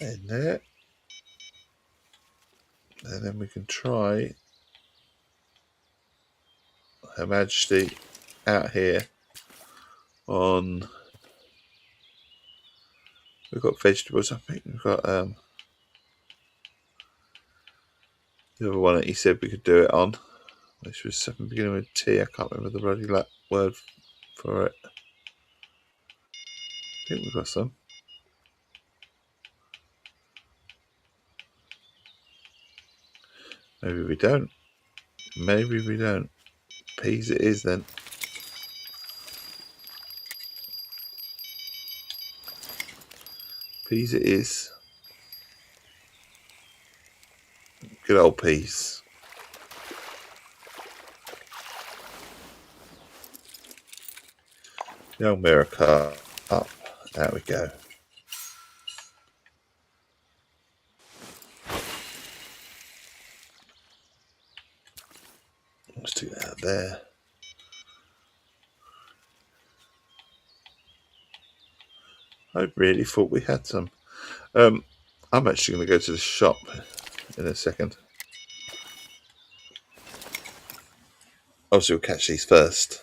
Speaker 1: In there. And then we can try Her Majesty out here on. We've got vegetables, I think. We've got the other one that he said we could do it on, which was something beginning with T. I can't remember the bloody word for it. I think we've got some. Maybe we don't. Maybe we don't. Peas it is then. Peas it is. Good old peas. The old mirror car up. There we go. Let's do that there. I really thought we had some. I'm actually going to go to the shop in a second. Obviously, we'll catch these first.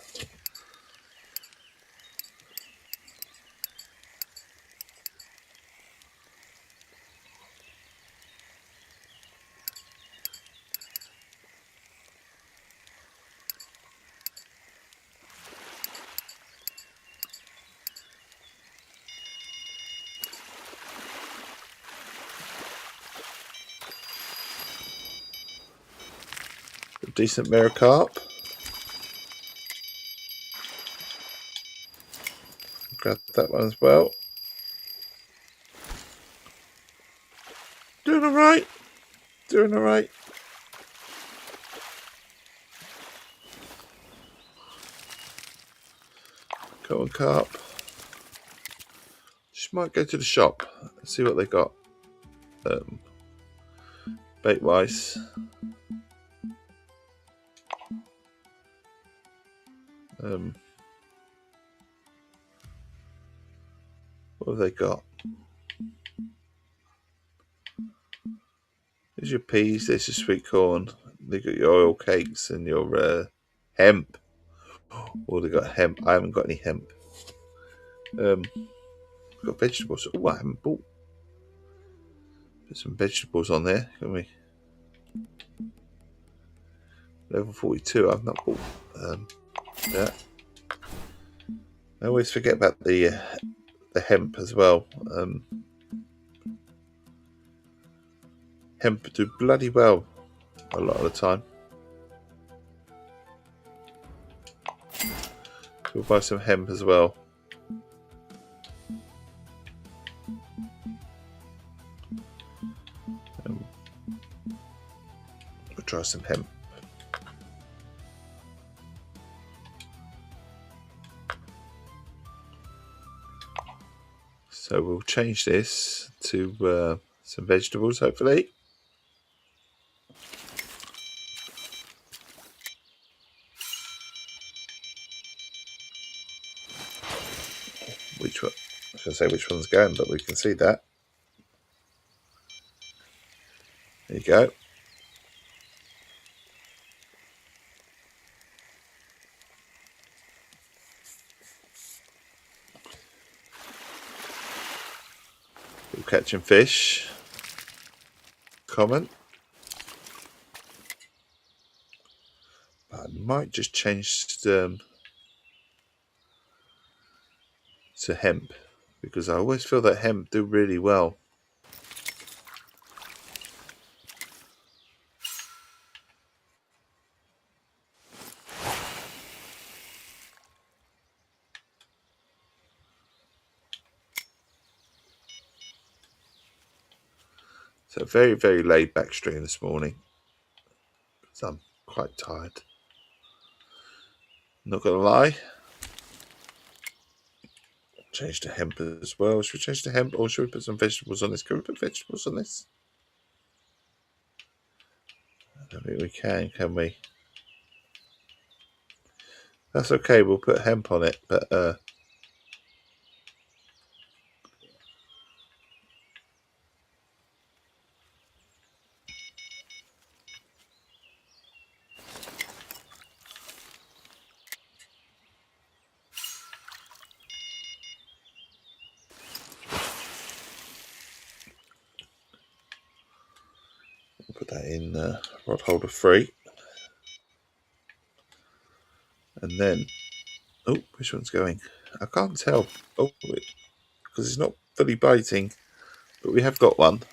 Speaker 1: A decent mirror carp. Grab that one as well. Doing alright. doing all right? Go on, carp. Just might go to the shop and see what they got. Bait wise. What have they got? There's your peas, there's your sweet corn. They got your oil cakes and your hemp. Oh, they got hemp. I haven't got any hemp. Got vegetables. Oh, I haven't bought. Put some vegetables on there, can we? Level 42. I've not bought that. I always forget about the hemp as well. Hemp do bloody well a lot of the time. So we'll buy some hemp as well. We'll try some hemp. So we'll change this to some vegetables, hopefully. Which one? I should say which one's going, but we can see that. There you go. We're catching fish. Comment. I might just change to hemp because I always feel that hemp do really well. So very, very laid back stream this morning. So I'm quite tired. Not gonna lie. Change to hemp as well. Should we change to hemp or should we put some vegetables on this? Can we put vegetables on this? I don't think we can we? That's okay, we'll put hemp on it, but we'll put that in rod holder 3. And then, oh, which one's going? I can't tell. Oh, because it's not fully biting, but we have got one.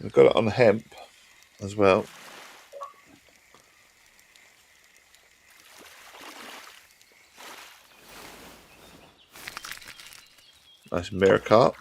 Speaker 1: We've got it on hemp as well. Nice mirror carp.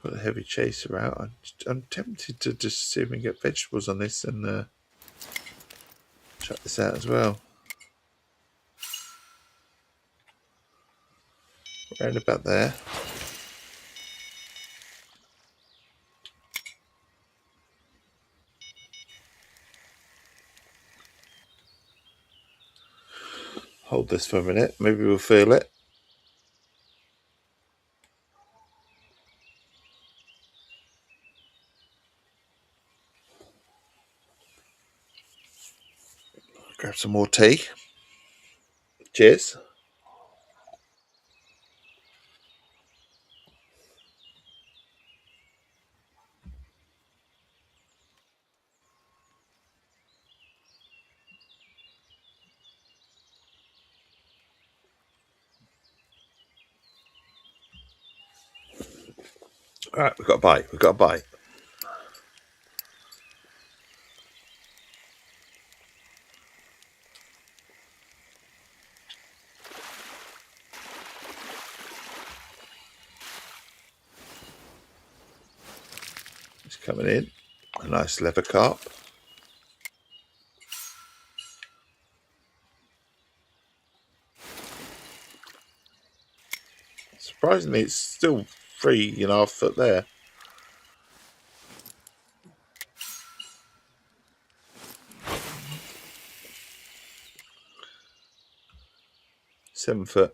Speaker 1: Got a heavy chaser out. I'm tempted to just see if we can get vegetables on this and chuck this out as well. Around about there. Hold this for a minute. Maybe we'll feel it. Grab some more tea. Cheers. All right, we've got a bite. We've got a bite. It's coming in. A nice leather carp. Surprisingly, it's still 3.5 foot there. £7.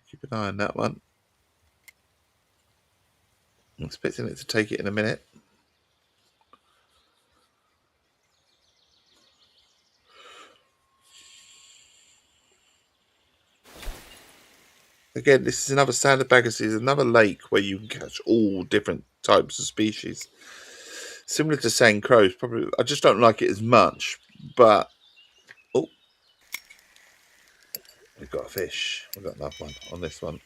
Speaker 1: Keep an eye on that one. I'm expecting it to take it in a minute. Again, this is another standard Baggersey, is another lake where you can catch all different types of species. Similar to St. Croix, probably. I just don't like it as much, but oh, we've got a fish. We've got another one on this one.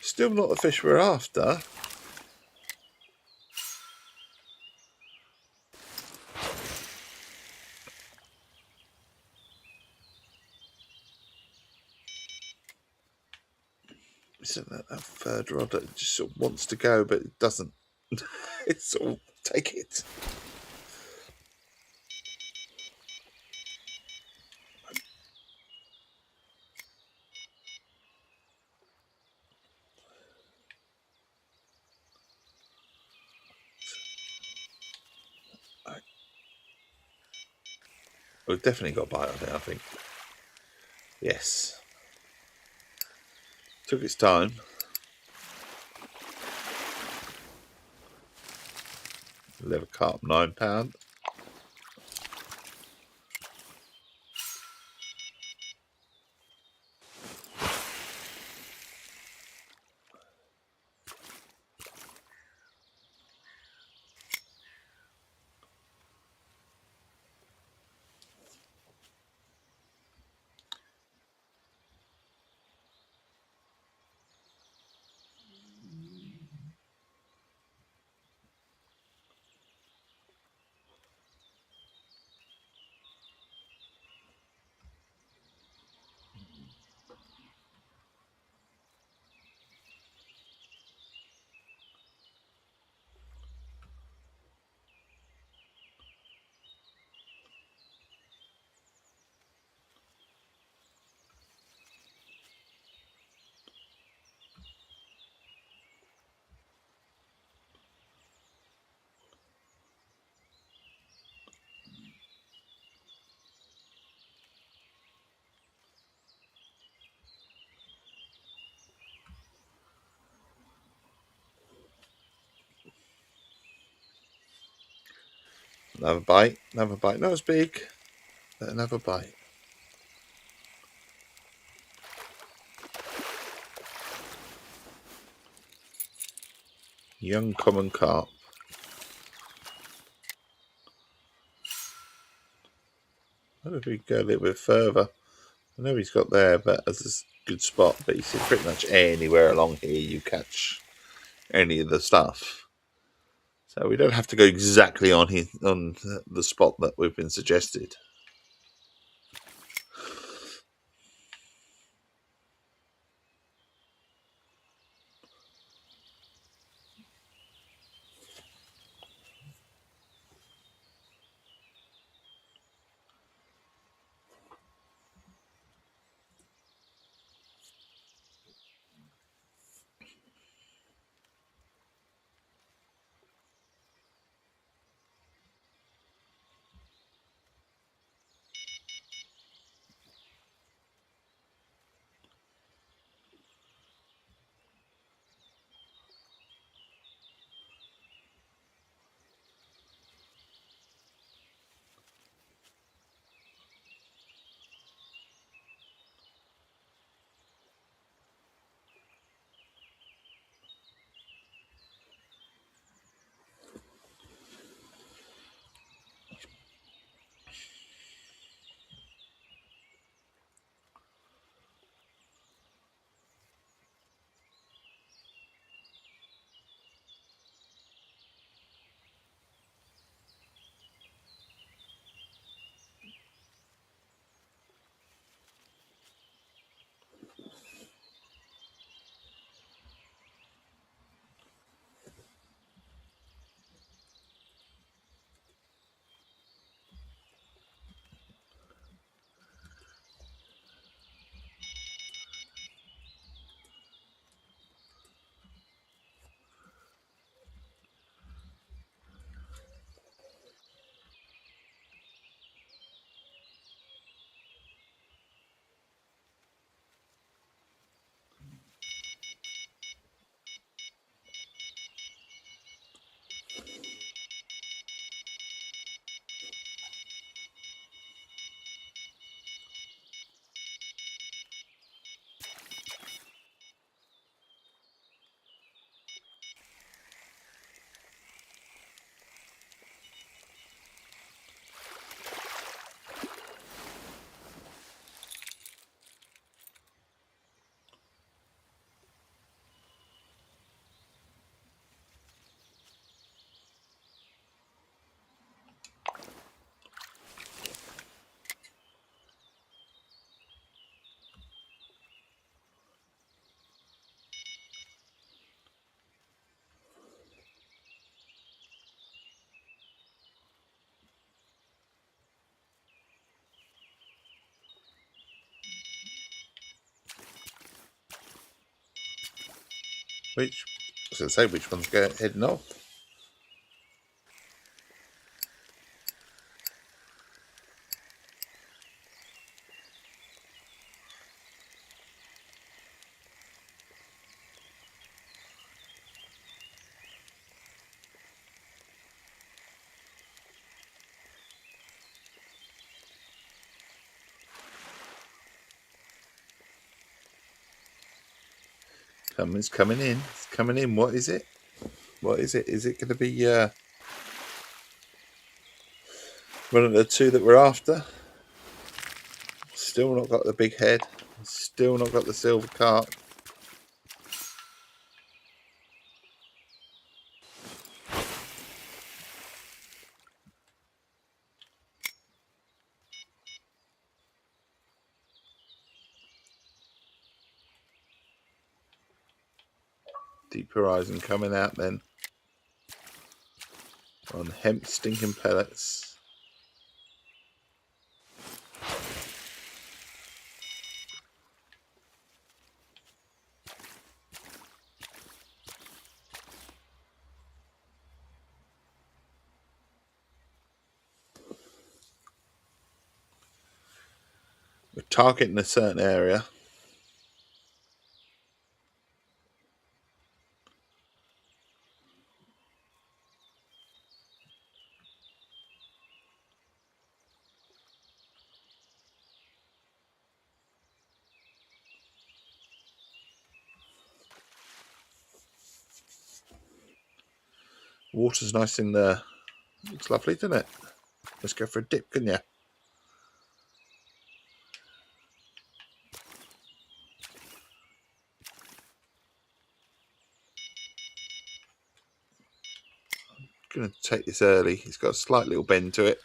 Speaker 1: Still not the fish we're after. Isn't that third rod that just sort of wants to go, but it doesn't? It's sort of, take it. We've definitely got a bite on it, I think. Yes. Took its time. Leather carp, £9. Another bite, another bite. Not as big, but another bite. Young common carp. I wonder if we can go a little bit further. I know he's got there, but as a good spot. But you see, pretty much anywhere along here you catch any of the stuff. So we don't have to go exactly on the spot that we've been suggested. I was going to say, which one's heading off? It's coming in. It's coming in. What is it? What is it? Is it going to be one of the two that we're after? Still not got the big head. Still not got the silver carp. Deep Horizon coming out then on hemp stinking pellets. We're targeting a certain area. Water's nice in there. Looks lovely, doesn't it? Let's go for a dip, can you? Going to take this early. It's got a slight little bend to it.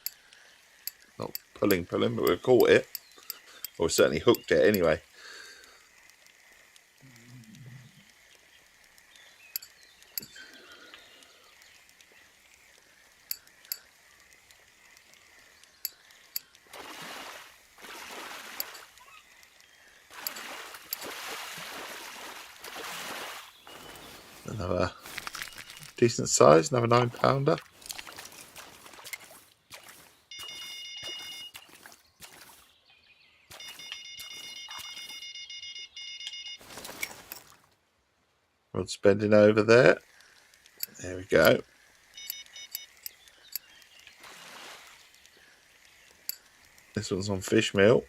Speaker 1: Not pulling, but we've caught it. Or certainly hooked it anyway. Another decent size, another 9-pounder. Rod's bending over there. There we go. This one's on fish meal.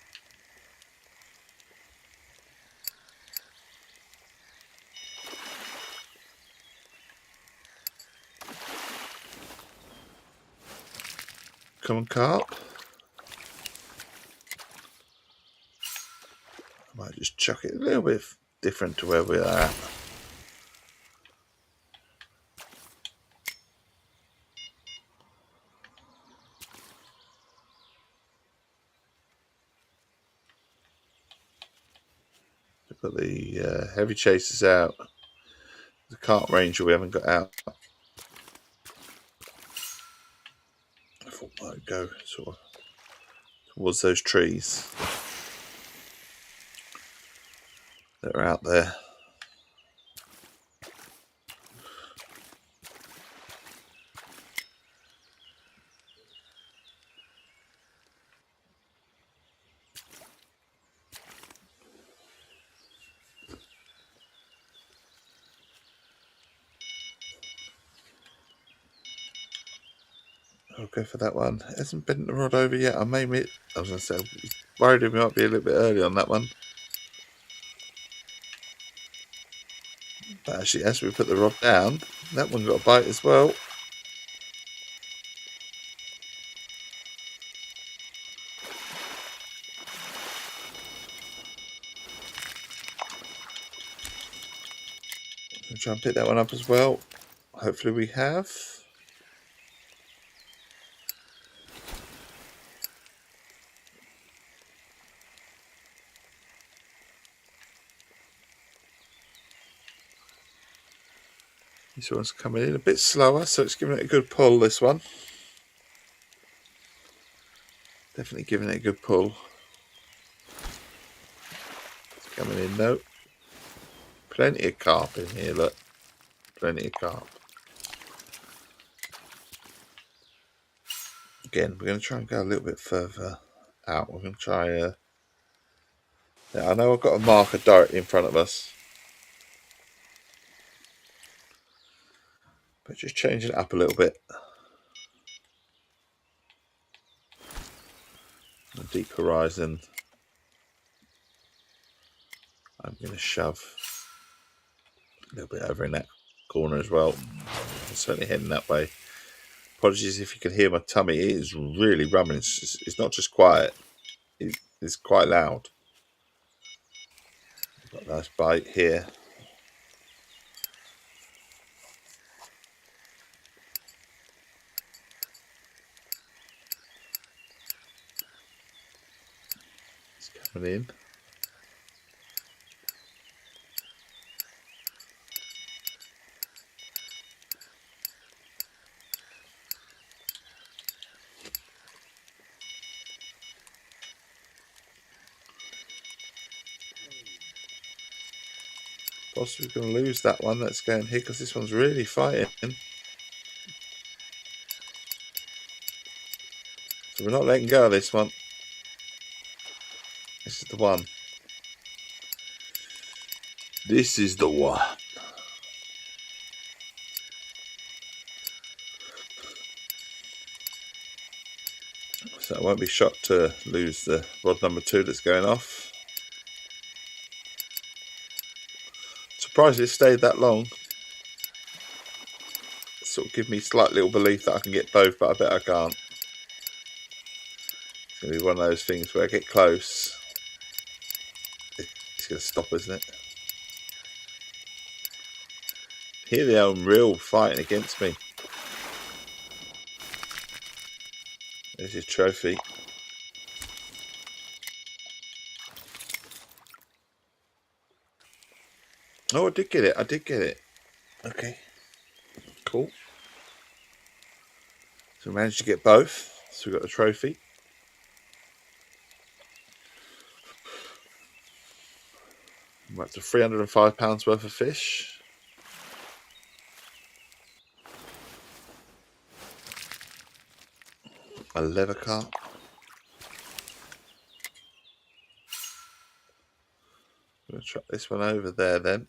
Speaker 1: Come on, carp. I might just chuck it a little bit different to where we're at. We've got the heavy chasers out. The carp ranger we haven't got out. I thought I'd go sort of towards those trees that are out there. I'll go for that one. It hasn't bent the rod over yet. I was going to say, worried we might be a little bit early on that one. But actually, as we put the rod down, that one got a bite as well. I'll try and pick that one up as well. Hopefully we have. This one's coming in a bit slower, so it's giving it a good pull, this one. Definitely giving it a good pull. It's coming in though. Plenty of carp in here, look. plenty of carp. Again, we're going to try and go a little bit further out. We're going to try. Yeah, I know I've got a marker directly in front of us, but just changing it up a little bit. A deep horizon. I'm going to shove a little bit over in that corner as well. I'm certainly heading that way. Apologies if you can hear my tummy. It is really rumbling. It's not just quiet. It's quite loud. Got a nice bite here. It's coming in. Possibly going to lose that one that's going here because this one's really fighting. So we're not letting go of this one. This is the one. This is the one. So I won't be shocked to lose the rod number 2 that's going off. Surprised it stayed that long. Sort of give me slight little belief that I can get both, but I bet I can't. It's going to be one of those things where I get close. It's going to stop, isn't it? Here they are, real fighting against me. There's your trophy. Oh, I did get it. I did get it. Okay. Cool. So we managed to get both. So we got a trophy. We're up to £305 worth of fish. A leather carp. I'm going to chuck this one over there then.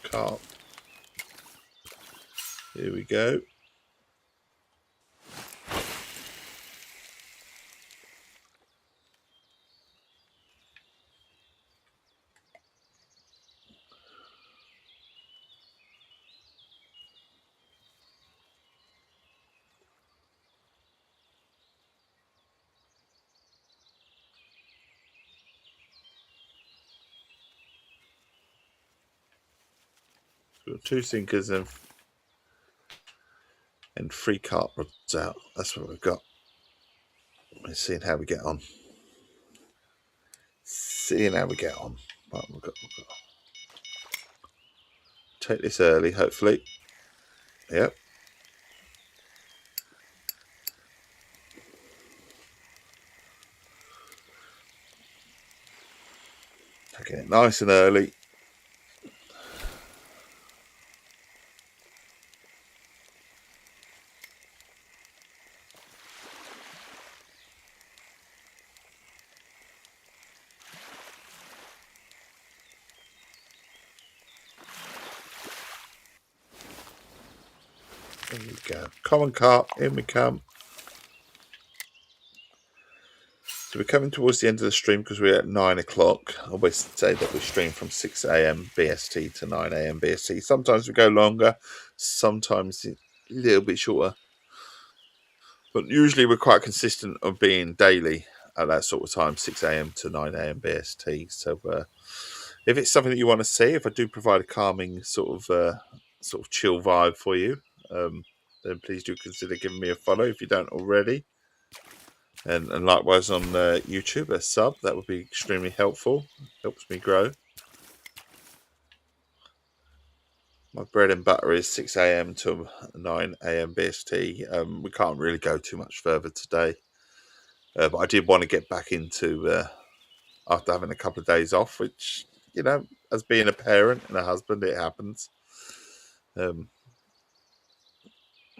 Speaker 1: Carp. Here we go. We've got 2 sinkers and 3 carp rods out. That's what we've got. Let's see how we get on. Seeing how we get on. Right, we've got. Take this early, hopefully. Yep. Taking it nice and early. There we go. Common carp, in we come. So we're coming towards the end of the stream because we're at 9 o'clock. I always say that we stream from 6 a.m. BST to 9 a.m. BST. Sometimes we go longer, sometimes a little bit shorter. But usually we're quite consistent of being daily at that sort of time, 6 a.m. to 9 a.m. BST. So if it's something that you want to see, if I do provide a calming sort of chill vibe for you, then please do consider giving me a follow if you don't already. And likewise on YouTube, a sub, that would be extremely helpful. Helps me grow. My bread and butter is 6 a.m. to 9 a.m. BST. We can't really go too much further today. But I did want to get back into, after having a couple of days off, which, you know, as being a parent and a husband, it happens.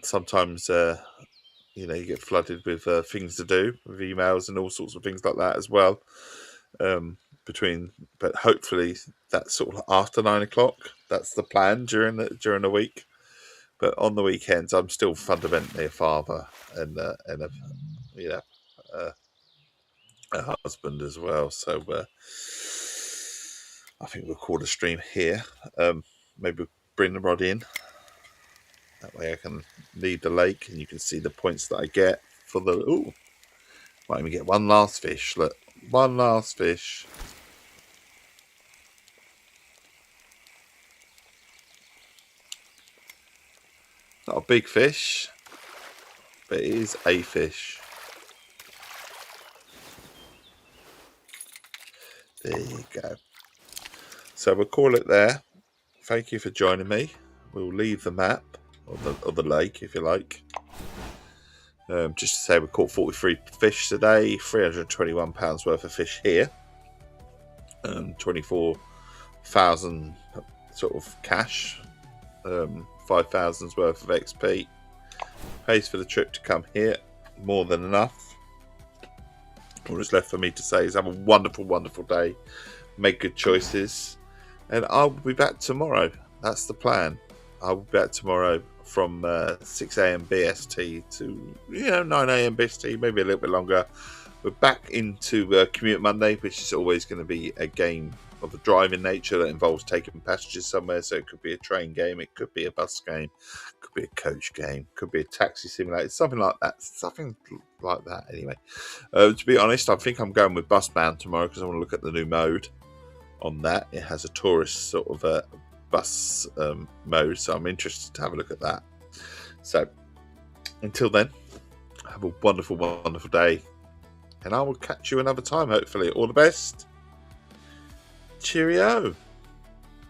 Speaker 1: Sometimes, you know, you get flooded with things to do, with emails and all sorts of things like that as well. But hopefully that's sort of after 9 o'clock. That's the plan during the week. But on the weekends, I'm still fundamentally a father and a you know a husband as well. So I think we'll call the stream here. Maybe bring the rod in. That way I can lead the lake and you can see the points that I get for the... Ooh, might even get one last fish. Look, one last fish. Not a big fish, but it is a fish. There you go. So we'll call it there. Thank you for joining me. We'll leave the map of the lake, if you like. Just to say we caught 43 fish today, £321 worth of fish here. 24,000 sort of cash, 5,000's worth of XP. Pays for the trip to come here, more than enough. All that's left for me to say is have a wonderful, wonderful day. Make good choices. And I'll be back tomorrow. That's the plan. I'll be back tomorrow from 6 a.m. BST to 9 a.m. BST, maybe a little bit longer. We're back into Commute Monday, which is always going to be a game of a driving nature that involves taking passengers somewhere. So it could be a train game, it could be a bus game, it could be a coach game, it could be a taxi simulator, something like that. Anyway, to be honest, I think I'm going with Busbound tomorrow because I want to look at the new mode on that. It has a tourist sort of a bus mode, so I'm interested to have a look at that. So until then, have a wonderful, wonderful day, and I will catch you another time, hopefully. All the best. Cheerio.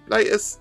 Speaker 1: Latest.